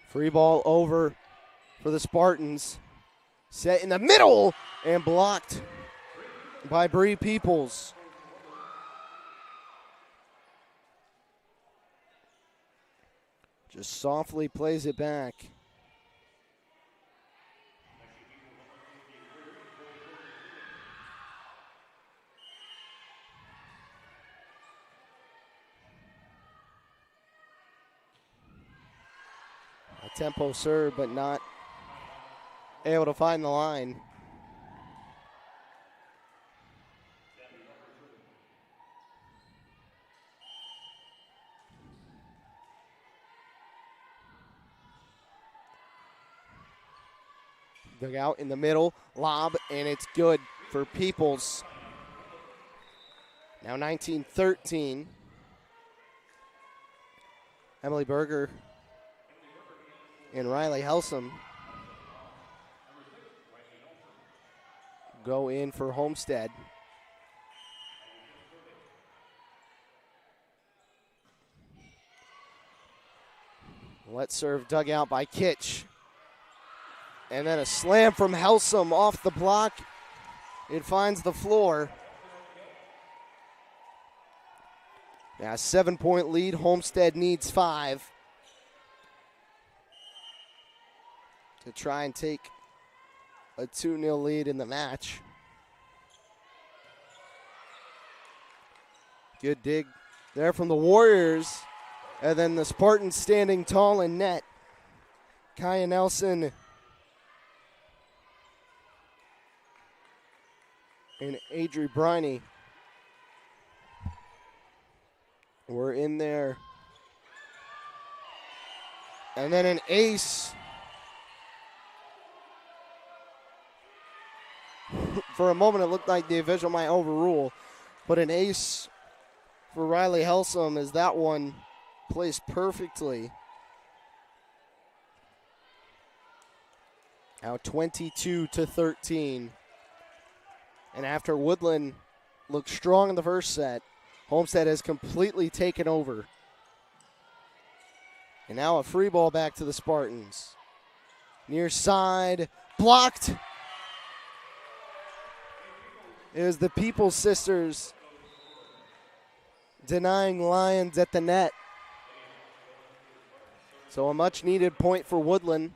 Free ball over for the Spartans. Set in the middle and blocked by Bree Peoples. Just softly plays it back. tempo serve, but not able to find the line. Dug out in the middle, lob, and it's good for Peoples. Now 19-13. Emily Berger and Riley Helsum go in for Homestead. Let's serve dug out by Kitch. And then a slam from Helsum off the block. It finds the floor. Now, 7-point lead. Homestead needs 5 to try and take a 2-0 lead in the match. Good dig there from the Warriors. And then the Spartans standing tall in net. Kaya Nelson and Adri Briney were in there. And then an ace for a moment it looked like the official might overrule, but an ace for Riley Helsum as that one placed perfectly. Now 22-13. And after Woodlan looked strong in the first set, Homestead has completely taken over. And now a free ball back to the Spartans. Near side, blocked. It was the Peoples sisters denying Lions at the net. So a much needed point for Woodlan.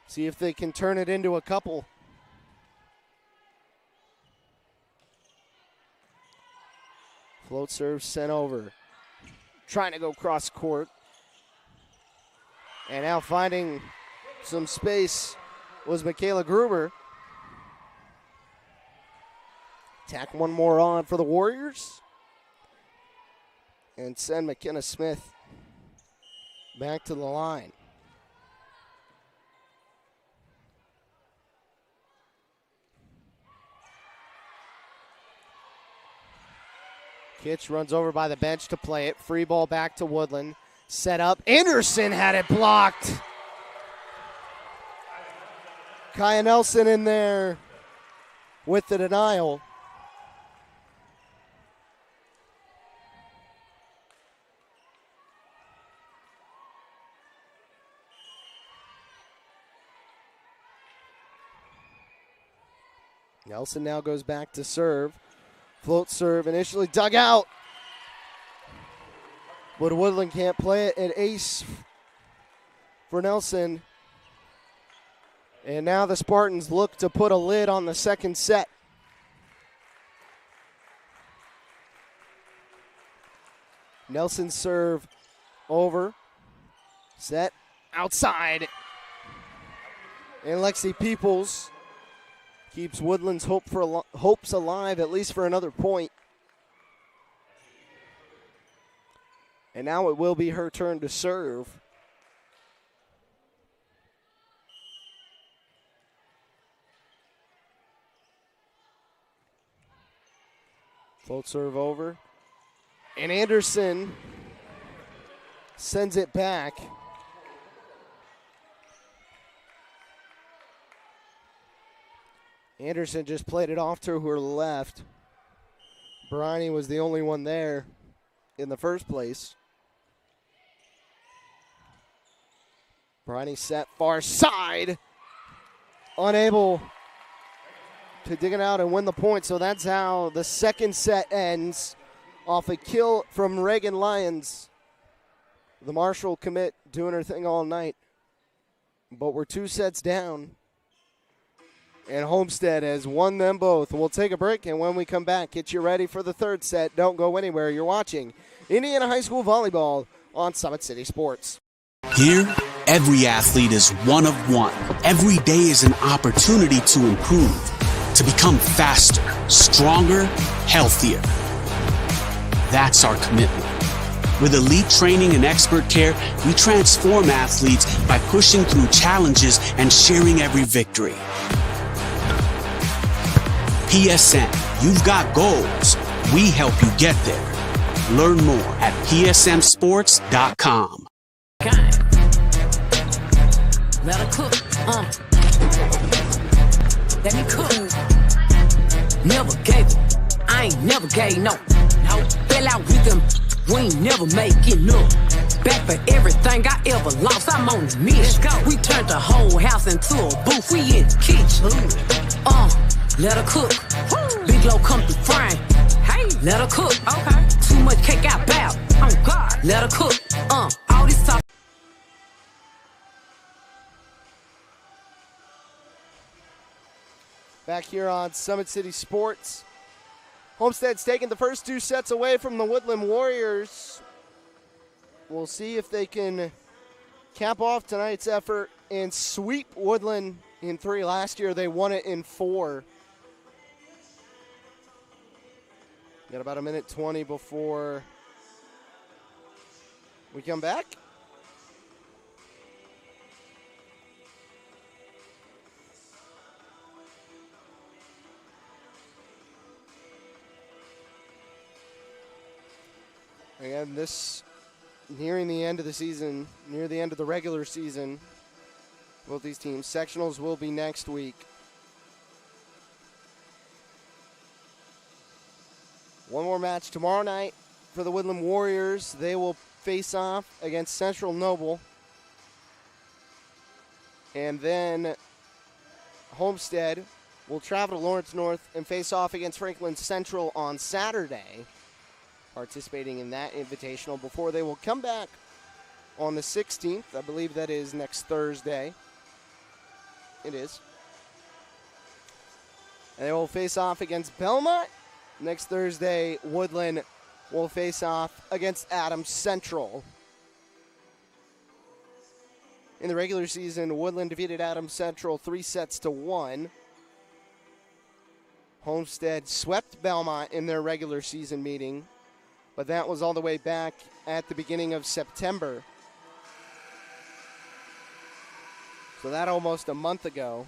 See if they can turn it into a couple. Float serve sent over. Trying to go cross court. And now finding some space was Michaela Gruber. Tack one more on for the Warriors. And send McKenna Smith back to the line. Kitch runs over by the bench to play it. Free ball back to Woodlan. Set up. Anderson had it blocked. Kaya Nelson in there with the denial. Nelson now goes back to serve. Float serve initially dug out. But Woodland can't play it. An ace for Nelson. And now the Spartans look to put a lid on the second set. Nelson serve over. Set outside. And Lexi Peoples keeps Woodland's hopes alive, at least for another point. And now it will be her turn to serve. Float serve over. And Anderson sends it back. Anderson just played it off to her left. Briney was the only one there in the first place. Briney set far side. Unable to dig it out and win the point. So that's how the second set ends, off a kill from Reagan Lyons. The Marshall commit doing her thing all night. But we're 2 sets down. And Homestead has won them both. We'll take a break, and when we come back, get you ready for the third set. Don't go anywhere. You're watching Indiana High School Volleyball on Summit City Sports. Here, Every athlete is one of one. Every day is an opportunity to improve, to become faster, stronger, healthier. That's our commitment. With elite training and expert care, we transform athletes by pushing through challenges and sharing every victory. PSN, you've got goals. We help you get there. Learn more at psmsports.com. Let her cook, let me cook. Never gave it, I ain't never gave no. Fell out with them, we ain't never making up. Back for everything I ever lost, I'm on the mission. We turned the whole house into a booth, we in the kitchen. Let her cook, big low come through frying. Hey, let her cook, okay. Too much cake out bow, oh God. Let her cook, all this talk. Back here on Summit City Sports. Homestead's taking the first 2 sets away from the Woodland Warriors. We'll see if they can cap off tonight's effort and sweep Woodland in 3. Last year they won it in 4. Got about a minute 20 before we come back. Again, this nearing the end of the season, near the end of the regular season, both these teams. Sectionals will be next week. One more match tomorrow night for the Woodland Warriors. They will face off against Central Noble. And then Homestead will travel to Lawrence North and face off against Franklin Central on Saturday, participating in that invitational before they will come back on the 16th. I believe that is next Thursday. It is. And they will face off against Belmont. Next Thursday, Woodland will face off against Adams Central. In the regular season, Woodland defeated Adams Central 3-1. Homestead swept Belmont in their regular season meeting, but that was all the way back at the beginning of September. So that almost a month ago.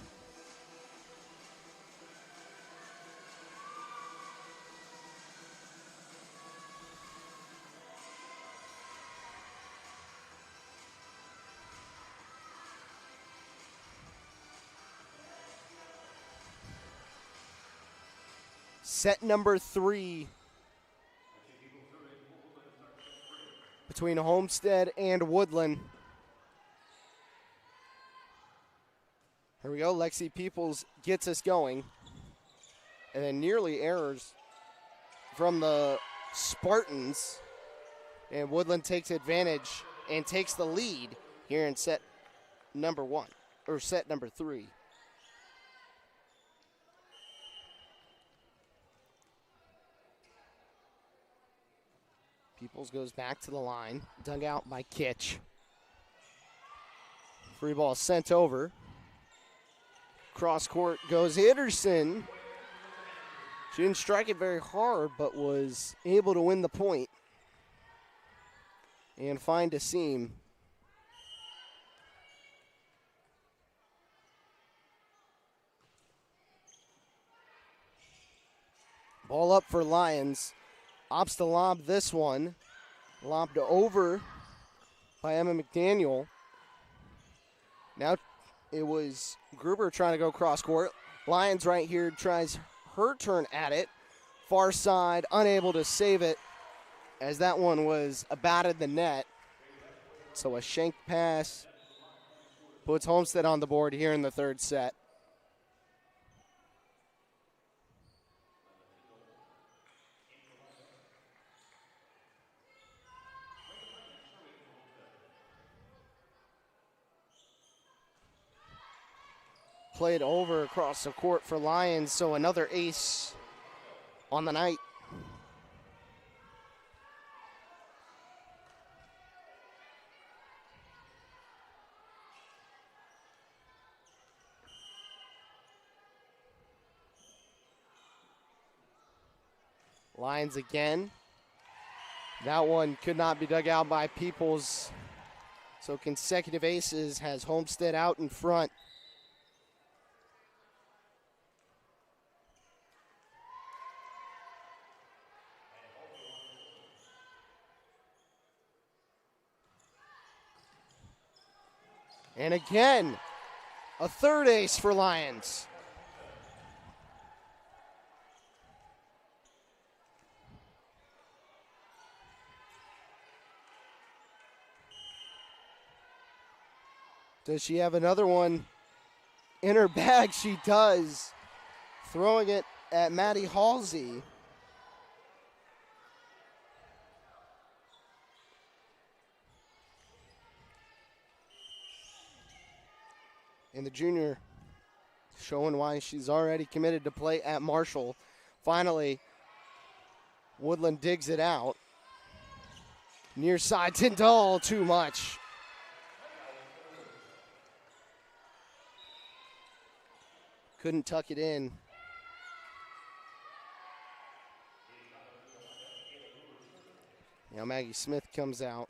Set number 3 between Homestead and Woodland. Here we go. Lexi Peoples gets us going. And then nearly errors from the Spartans. And Woodland takes advantage and takes the lead here in set number 1, or set number 3. Peoples goes back to the line, dug out by Kitch. Free ball sent over. Cross court goes Anderson. She didn't strike it very hard, but was able to win the point and find a seam. Ball up for Lions. Opts to lob this one. Lobbed over by Emma McDaniel. Now it was Gruber trying to go cross court. Lions right here tries her turn at it. Far side, unable to save it as that one was batted the net. So a shank pass puts Homestead on the board here in the third set. Played over across the court for Lions, so another ace on the night. Lions again. That one could not be dug out by Peoples. So consecutive aces has Homestead out in front. And again, a third ace for Lions. Does she have another one in her bag? She does. Throwing it at Maddie Halsey. And the junior showing why she's already committed to play at Marshall. Finally, Woodlan digs it out. Near side, Tyndall, too much. Couldn't tuck it in. Now Maggie Smith comes out.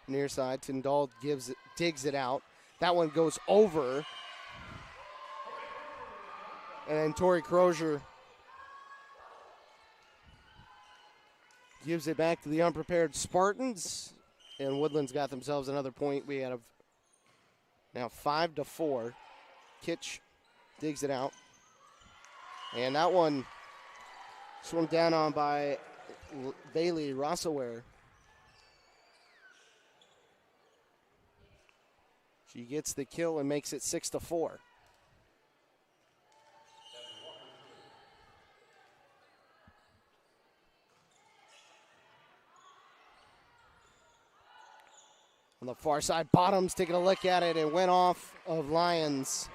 Near side, Tyndall digs it out. That one goes over. And then Tori Crozier gives it back to the unprepared Spartans. And Woodland's got themselves another point. We have now 5-4. Kitch digs it out. And that one swung down on by Bailey Rossaware. She gets the kill and makes it 6-4. On the far side, Bottoms taking a look at it and went off of Lions.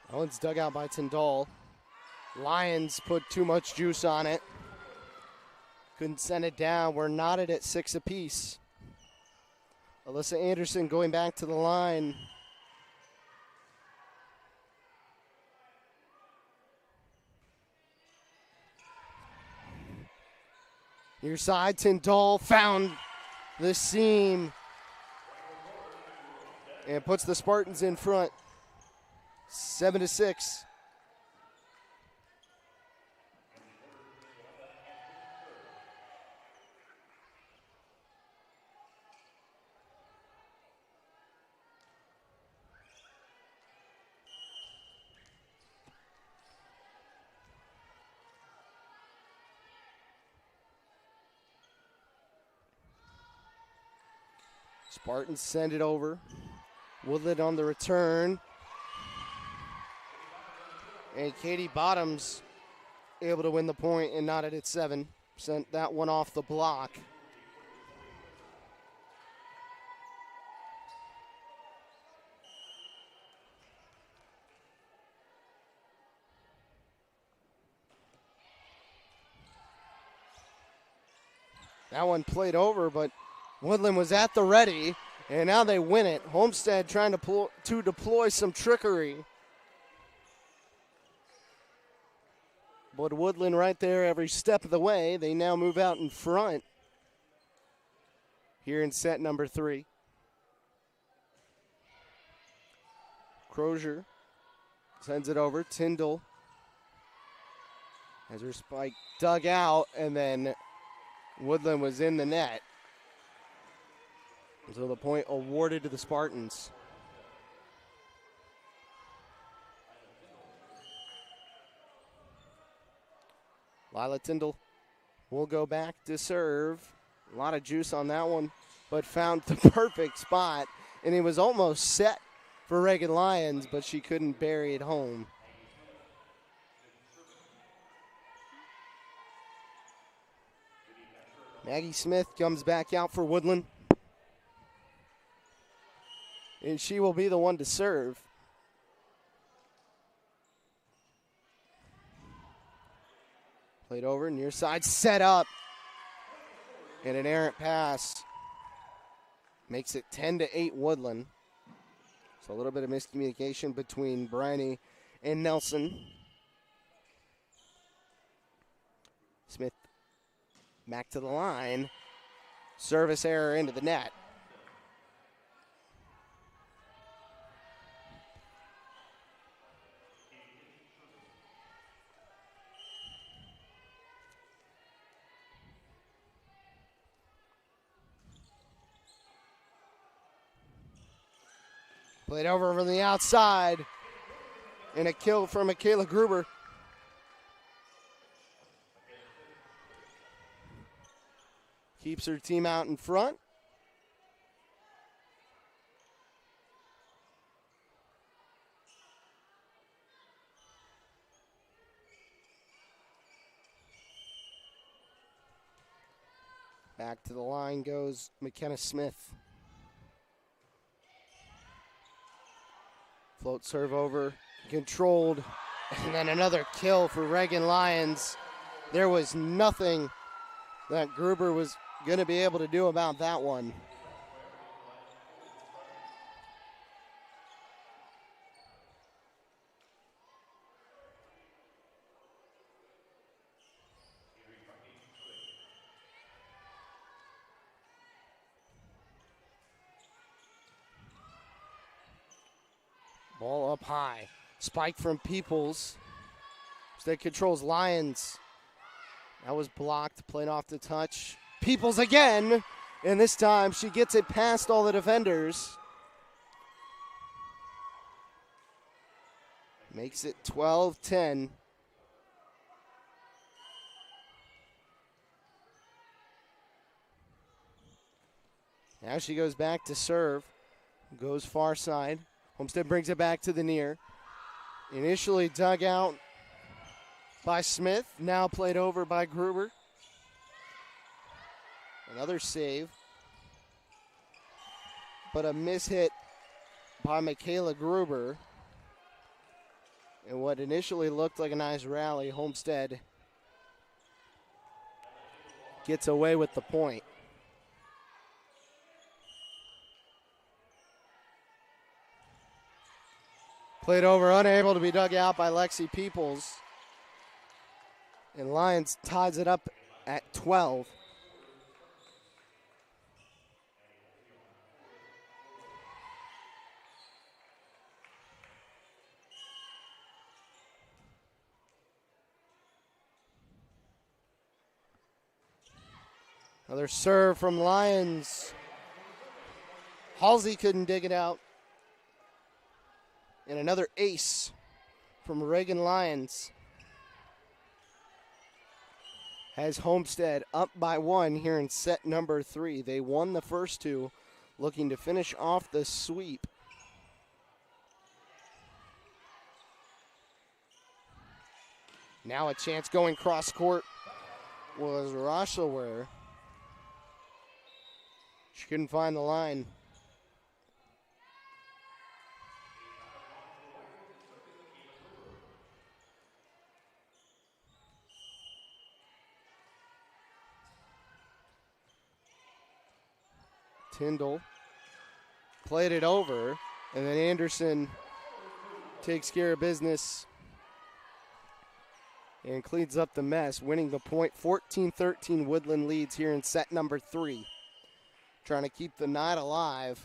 That one's dug out by Tyndall. Lions put too much juice on it. Couldn't send it down. We're knotted at 6 apiece. Alyssa Anderson going back to the line. Near side, Tyndall found the seam and puts the Spartans in front. 7-6. Spartans send it over. Woodland on the return. And Katie Bottoms able to win the point and knotted at 7. Sent that one off the block. That one played over, but Woodland was at the ready, and now they win it. Homestead trying to deploy some trickery. But Woodland right there every step of the way. They now move out in front here in set number 3. Crozier sends it over. Tyndall has her spike dug out, and then Woodland was in the net. So the point awarded to the Spartans. Lila Tyndall will go back to serve. A lot of juice on that one, but found the perfect spot. And it was almost set for Reagan Lyons, but she couldn't bury it home. Maggie Smith comes back out for Woodland. And she will be the one to serve. Played over, near side, set up. And an errant pass. Makes it 10-8 Woodlan. So a little bit of miscommunication between Briney and Nelson. Smith back to the line. Service error into the net. Played over from the outside. And a kill from Michaela Gruber. Keeps her team out in front. Back to the line goes McKenna Smith. Float serve over, controlled, and then another kill for Reagan Lyons. There was nothing that Gruber was going to be able to do about that one. Ball up high. Spike from Peoples. Instead controls Lyons. That was blocked, played off the touch. Peoples again, and this time she gets it past all the defenders. Makes it 12-10. Now she goes back to serve. Goes far side. Homestead brings it back to the near. Initially dug out by Smith, now played over by Gruber. Another save, but a mishit by Michaela Gruber. And what initially looked like a nice rally, Homestead gets away with the point. Played over, unable to be dug out by Lexi Peoples. And Lyons ties it up at 12. Another serve from Lyons. Halsey couldn't dig it out. And another ace from Reagan Lyons. Has Homestead up by one here in set number 3. They won the first two, looking to finish off the sweep. Now a chance going cross court was Rosselware. She couldn't find the line. Tyndall played it over, and then Anderson takes care of business and cleans up the mess, winning the point. 14-13 Woodlan leads here in set number 3. Trying to keep the night alive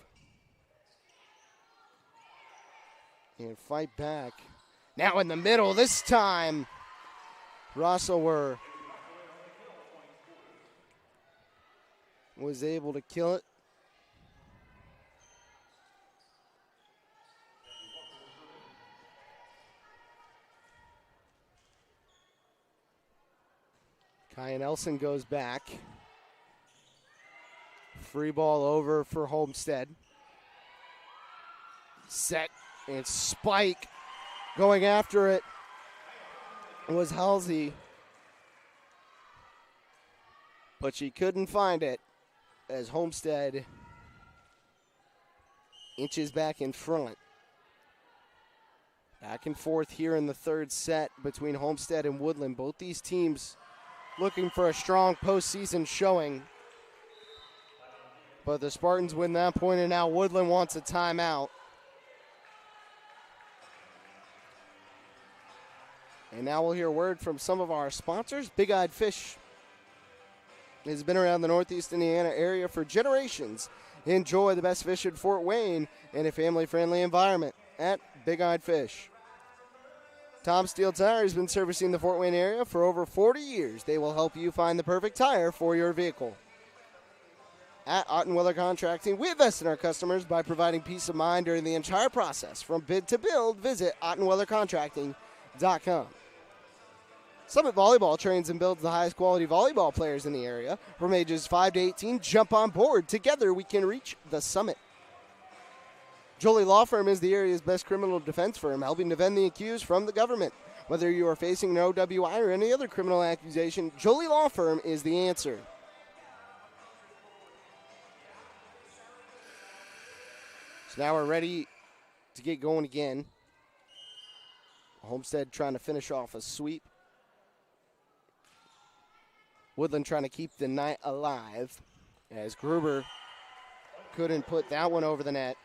and fight back. Now in the middle, this time Rosselwer was able to kill it. Kaya Nelson goes back. Free ball over for Homestead. Set and spike. Going after it was Halsey. But she couldn't find it as Homestead inches back in front. Back and forth here in the third set between Homestead and Woodlan. Both these teams looking for a strong postseason showing. But the Spartans win that point, and now Woodlan wants a timeout. And now we'll hear word from some of our sponsors. Big Eyed Fish has been around the Northeast Indiana area for generations. Enjoy the best fish in Fort Wayne in a family-friendly environment at Big Eyed Fish. Tom Steel Tire has been servicing the Fort Wayne area for over 40 years. They will help you find the perfect tire for your vehicle. At Ottenweller Contracting, we invest in our customers by providing peace of mind during the entire process. From bid to build, visit OttenwellerContracting.com. Summit Volleyball trains and builds the highest quality volleyball players in the area. From ages 5 to 18, jump on board. Together we can reach the summit. Jolie Law Firm is the area's best criminal defense firm, helping defend the accused from the government. Whether you are facing an OWI or any other criminal accusation, Jolie Law Firm is the answer. So now we're ready to get going again. Homestead trying to finish off a sweep. Woodlan trying to keep the night alive as Gruber couldn't put that one over the net.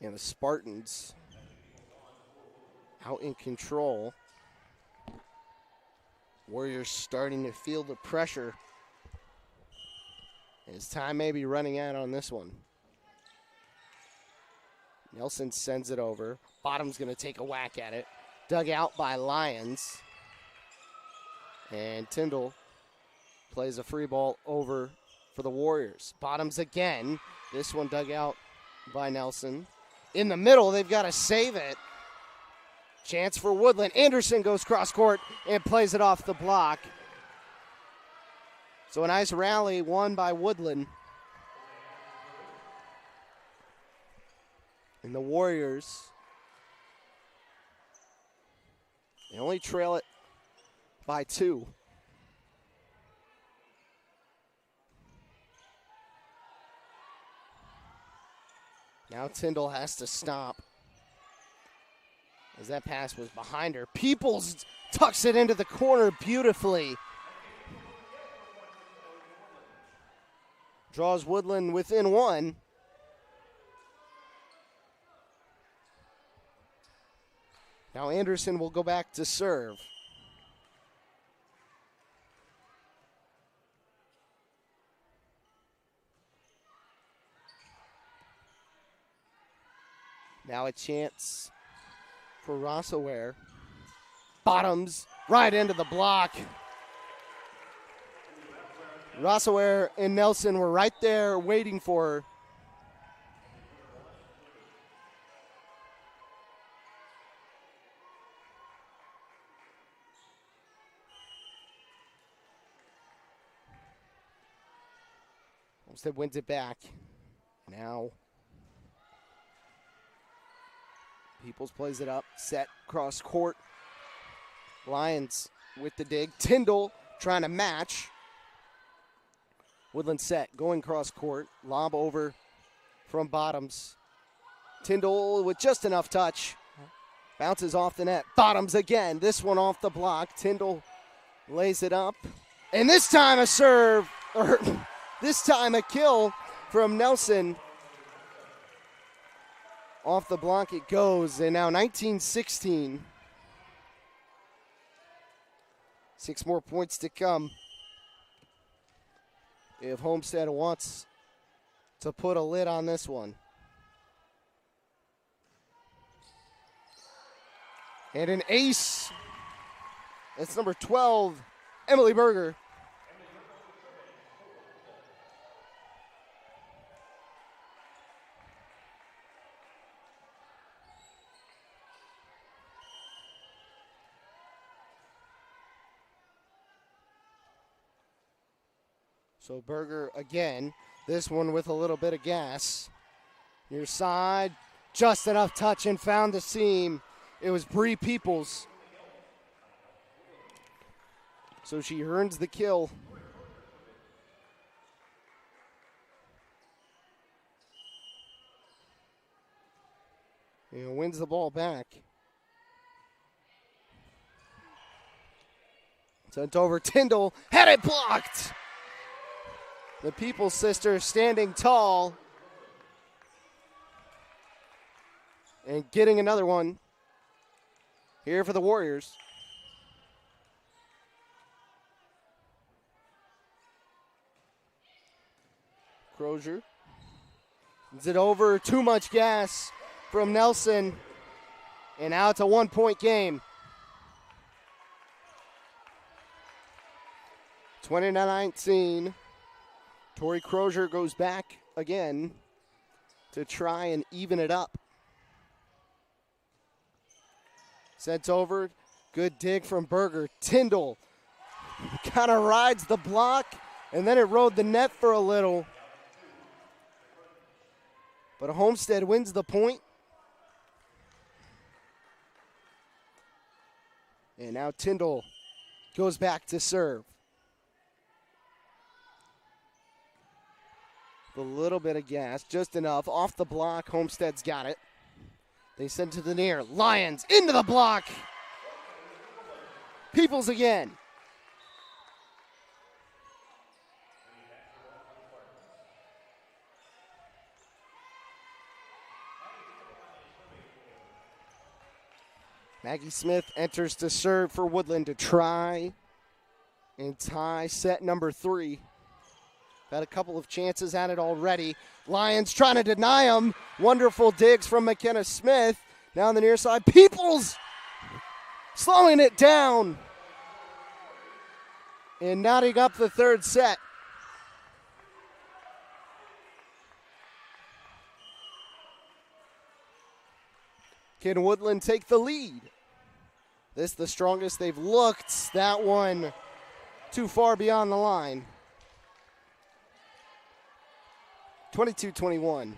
And the Spartans out in control. Warriors starting to feel the pressure. His time may be running out on this one. Nelson sends it over. Bottom's going to take a whack at it. Dug out by Lyons. And Tyndall plays a free ball over for the Warriors. Bottoms again. This one dug out by Nelson. In the middle, they've got to save it. Chance for Woodlan. Anderson goes cross court and plays it off the block. So a nice rally won by Woodlan. And the Warriors, they only trail it by 2. Now Tyndall has to stop as that pass was behind her. Peoples tucks it into the corner beautifully. Draws Woodlan within 1. Now Anderson will go back to serve. Now a chance for Rossaware. Bottoms right into the block. Rossaware and Nelson were right there waiting for her. Homestead wins it back. Now Peoples plays it up. Set cross court. Lions with the dig. Tyndall trying to match. Woodlan set, going cross court. Lob over from Bottoms. Tyndall with just enough touch. Bounces off the net. Bottoms again. This one off the block. Tyndall lays it up. And this time a serve, or this time a kill from Nelson. Off the block it goes, and now 19-16. 6 more points to come if Homestead wants to put a lid on this one. And an ace. That's number 12, Emily Berger. So Berger again, this one with a little bit of gas. Near side, just enough touch and found the seam. It was Bree Peoples. So she earns the kill. And wins the ball back. Sent over Tyndall, had it blocked. The People's Sister standing tall and getting another one here for the Warriors. Crozier sends it over, too much gas from Nelson, and now it's a 1-point game. 20-19. Tori Crozier goes back again to try and even it up. Sets over, good dig from Berger. Tyndall kind of rides the block, and then it rode the net for a little. But Homestead wins the point. And now Tyndall goes back to serve. A little bit of gas, just enough. Off the block, Homestead's got it. They send to the near. Lions into the block. Peoples again. Maggie Smith enters to serve for Woodland to try and tie set number 3. Had a couple of chances at it already. Lions trying to deny him. Wonderful digs from McKenna Smith. Down the near side. Peoples slowing it down and knotting up the third set. Can Woodland take the lead? This the strongest they've looked. That one too far beyond the line. 22-21.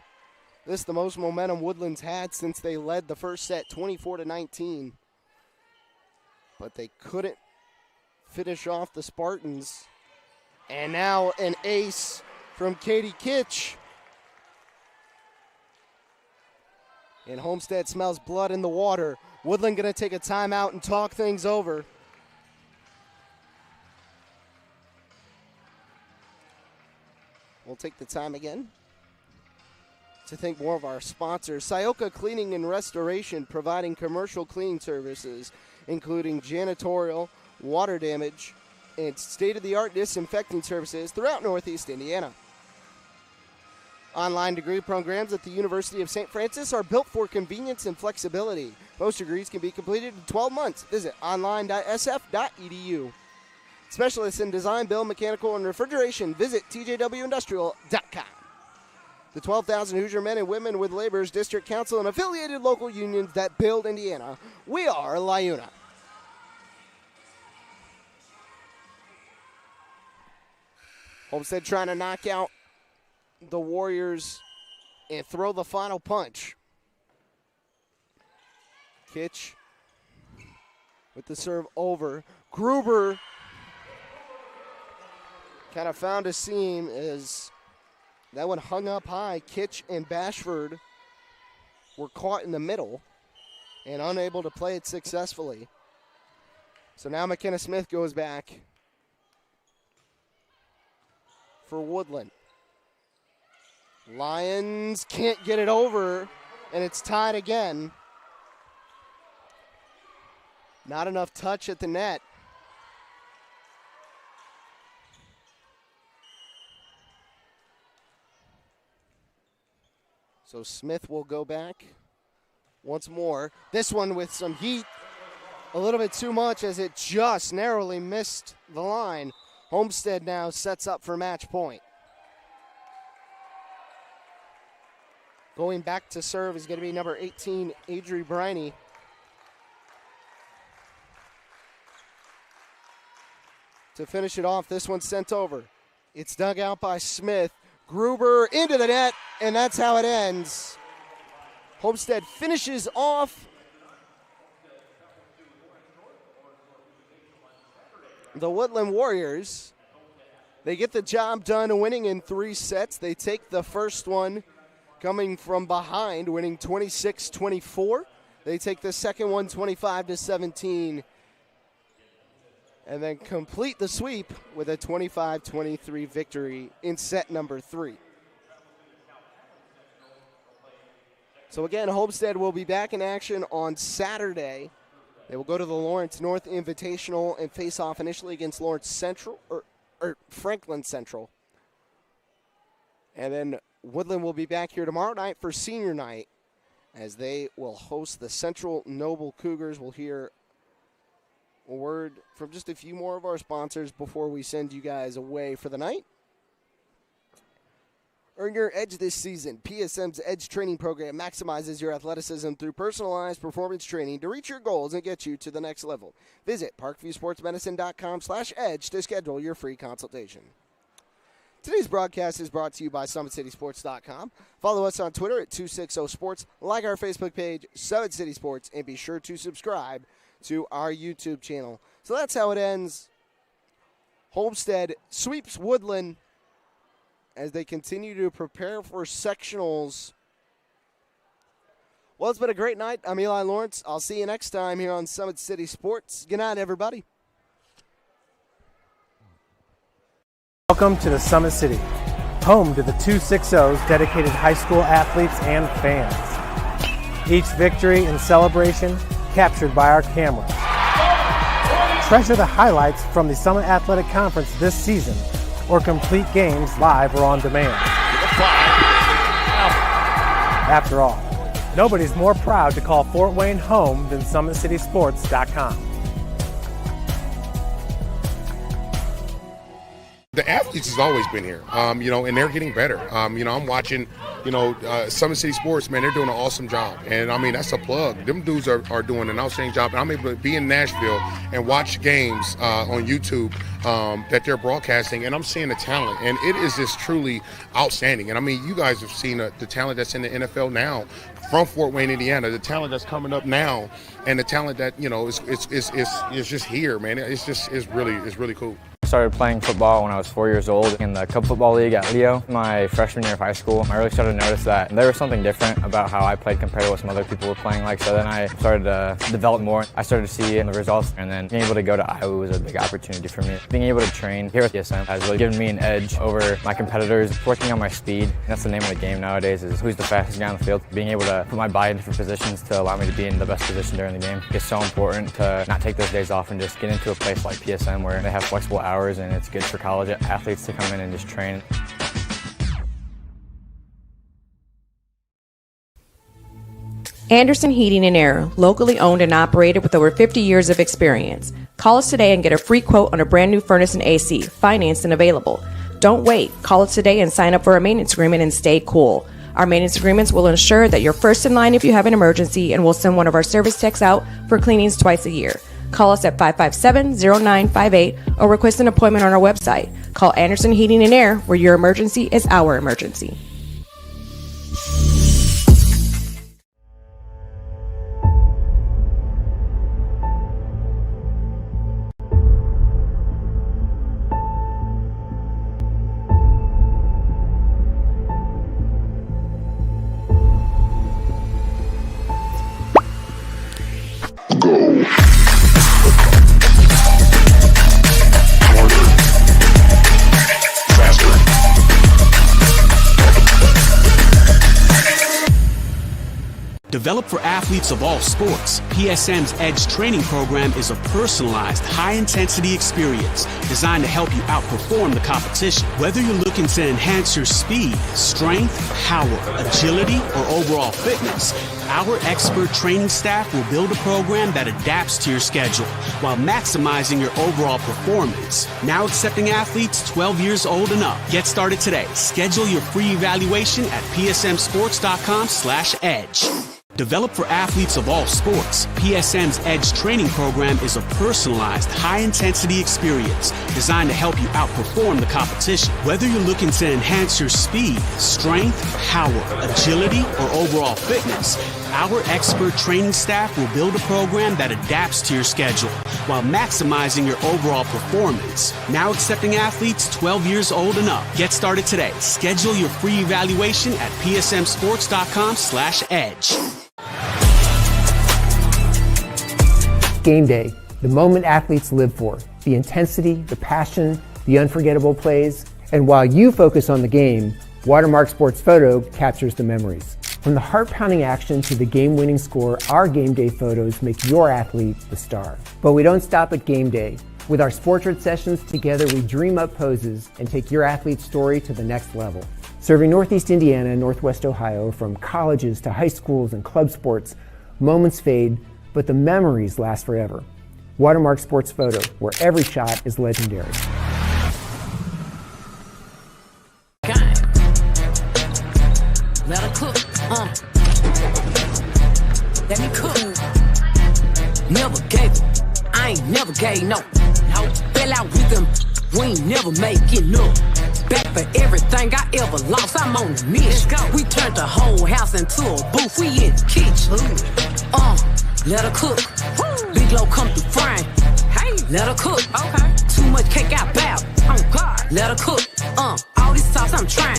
This is the most momentum Woodland's had since they led the first set 24-19. But they couldn't finish off the Spartans. And now an ace from Katie Kitch. And Homestead smells blood in the water. Woodland going to take a timeout and talk things over. We'll take the time again to thank more of our sponsors. Sioka Cleaning and Restoration, providing commercial cleaning services, including janitorial, water damage, and state-of-the-art disinfecting services throughout Northeast Indiana. Online degree programs at the University of St. Francis are built for convenience and flexibility. Most degrees can be completed in 12 months. Visit online.sf.edu. Specialists in design, build, mechanical, and refrigeration. Visit tjwindustrial.com. The 12,000 Hoosier men and women with Labor's District Council and affiliated local unions that build Indiana. We are LiUNA. Homestead trying to knock out the Warriors and throw the final punch. Kitch with the serve over. Gruber kind of found a seam as that one hung up high. Kitch and Bashford were caught in the middle and unable to play it successfully. So now McKenna Smith goes back for Woodland. Lions can't get it over, and it's tied again. Not enough touch at the net. So Smith will go back once more. This one with some heat. A little bit too much as it just narrowly missed the line. Homestead now sets up for match point. Going back to serve is going to be number 18, Adri Briney. To finish it off, this one's sent over. It's dug out by Smith. Gruber into the net, and that's how it ends. Homestead finishes off the Woodland Warriors. They get the job done, winning in 3 sets. They take the first one coming from behind, winning 26-24. They take the second one 25-17. and then complete the sweep with a 25-23 victory in set number 3. So again, Homestead will be back in action on Saturday. They will go to the Lawrence North Invitational and face off initially against Lawrence Central or Franklin Central. And then Woodlan will be back here tomorrow night for senior night as they will host the Central Noble Cougars. We'll hear a word from just a few more of our sponsors before we send you guys away for the night. Earn your edge this season. PSM's Edge training program maximizes your athleticism through personalized performance training to reach your goals and get you to the next level. Visit parkviewsportsmedicine.com/edge to schedule your free consultation. Today's broadcast is brought to you by SummitCitySports.com. Follow us on Twitter at 260sports, like our Facebook page, Summit City Sports, and be sure to subscribe to our YouTube channel. So that's how it ends. Homestead sweeps Woodlan as they continue to prepare for sectionals. Well, it's been a great night. I'm Eli Lawrence. I'll see you next time here on Summit City Sports. Good night, everybody. Welcome to the Summit City, home to the 260's dedicated high school athletes and fans. Each victory and celebration captured by our cameras. Treasure the highlights from the Summit Athletic Conference this season, or complete games live or on demand. After all, nobody's more proud to call Fort Wayne home than SummitCitySports.com. The athletes has always been here, and they're getting better. I'm watching, Summit City Sports, man, they're doing an awesome job. And, that's a plug. Them dudes are doing an outstanding job. And I'm able to be in Nashville and watch games on YouTube that they're broadcasting, and I'm seeing the talent. And it is just truly outstanding. And, you guys have seen the talent that's in the NFL now from Fort Wayne, Indiana, the talent that's coming up now, and the talent that, is just here, man. It's really cool. I started playing football when I was 4 years old in the Club Football League at Leo. My freshman year of high school, I really started to notice that there was something different about how I played compared to what some other people were playing like. So then I started to develop more. I started to see the results, and then being able to go to Iowa was a big opportunity for me. Being able to train here at PSM has really given me an edge over my competitors. Working on my speed, that's the name of the game nowadays, is who's the fastest guy on the field. Being able to put my body in different positions to allow me to be in the best position during the game. It's so important to not take those days off and just get into a place like PSM where they have flexible hours, and it's good for college athletes to come in and just train. Anderson Heating and Air, locally owned and operated with over 50 years of experience. Call us today and get a free quote on a brand new furnace and AC, financed and available. Don't wait. Call us today and sign up for a maintenance agreement and stay cool. Our maintenance agreements will ensure that you're first in line if you have an emergency, and we'll send one of our service techs out for cleanings twice a year. Call us at 557-0958 or request an appointment on our website. Call Anderson Heating and Air, where your emergency is our emergency. Developed for athletes of all sports, PSM's Edge training program is a personalized, high-intensity experience designed to help you outperform the competition. Whether you're looking to enhance your speed, strength, power, agility, or overall fitness, our expert training staff will build a program that adapts to your schedule while maximizing your overall performance. Now accepting athletes 12 years old and up. Get started today. Schedule your free evaluation at psmsports.com/edge. Developed for athletes of all sports, PSM's Edge training program is a personalized, high-intensity experience designed to help you outperform the competition. Whether you're looking to enhance your speed, strength, power, agility, or overall fitness, our expert training staff will build a program that adapts to your schedule while maximizing your overall performance. Now accepting athletes 12 years old and up. Get started today. Schedule your free evaluation at psmsports.com/edge. Game day, the moment athletes live for, the intensity, the passion, the unforgettable plays. And while you focus on the game, Watermark Sports Photo captures the memories. From the heart-pounding action to the game-winning score, our game day photos make your athlete the star. But we don't stop at game day. With our Sportrait sessions, together we dream up poses and take your athlete's story to the next level. Serving Northeast Indiana and Northwest Ohio, from colleges to high schools and club sports, moments fade, but the memories last forever. Watermark Sports Photo, where every shot is legendary. Let her cook, let me cook. Never gave it, I ain't never gave no. Fell out with them, we ain't never making up. Back for everything I ever lost, I'm on the mission. We turned the whole house into a booth, we in the kitchen. Let her cook, Big Low come through frying. Hey, let her cook, okay. Too much cake out bow, oh God. Let her cook, all this sauce I'm trying.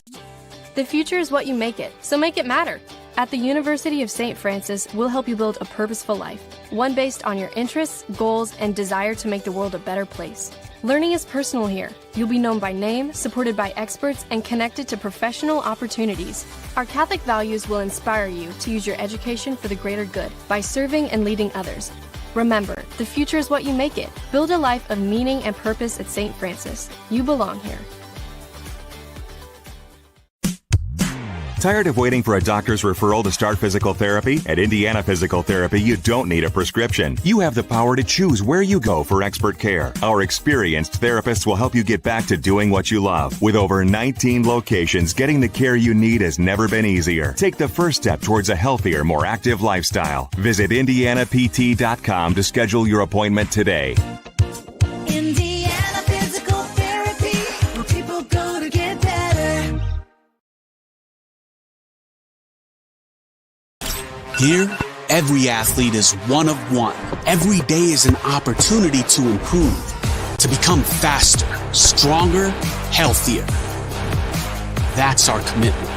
The future is what you make it, so make it matter. At the University of St. Francis, we'll help you build a purposeful life, one based on your interests, goals, and desire to make the world a better place. Learning is personal here. You'll be known by name, supported by experts, and connected to professional opportunities. Our Catholic values will inspire you to use your education for the greater good by serving and leading others. Remember, the future is what you make it. Build a life of meaning and purpose at St. Francis. You belong here. Tired of waiting for a doctor's referral to start physical therapy? At Indiana Physical Therapy, you don't need a prescription. You have the power to choose where you go for expert care. Our experienced therapists will help you get back to doing what you love. With over 19 locations, getting the care you need has never been easier. Take the first step towards a healthier, more active lifestyle. Visit IndianaPT.com to schedule your appointment today. Indiana Physical Therapy, where people go to get better. Here, every athlete is one of one. Every day is an opportunity to improve, to become faster, stronger, healthier. That's our commitment.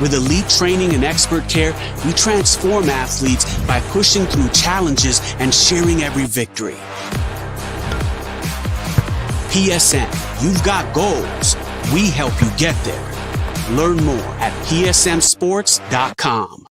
With elite training and expert care, we transform athletes by pushing through challenges and sharing every victory. PSN, you've got goals. We help you get there. Learn more at psmsports.com.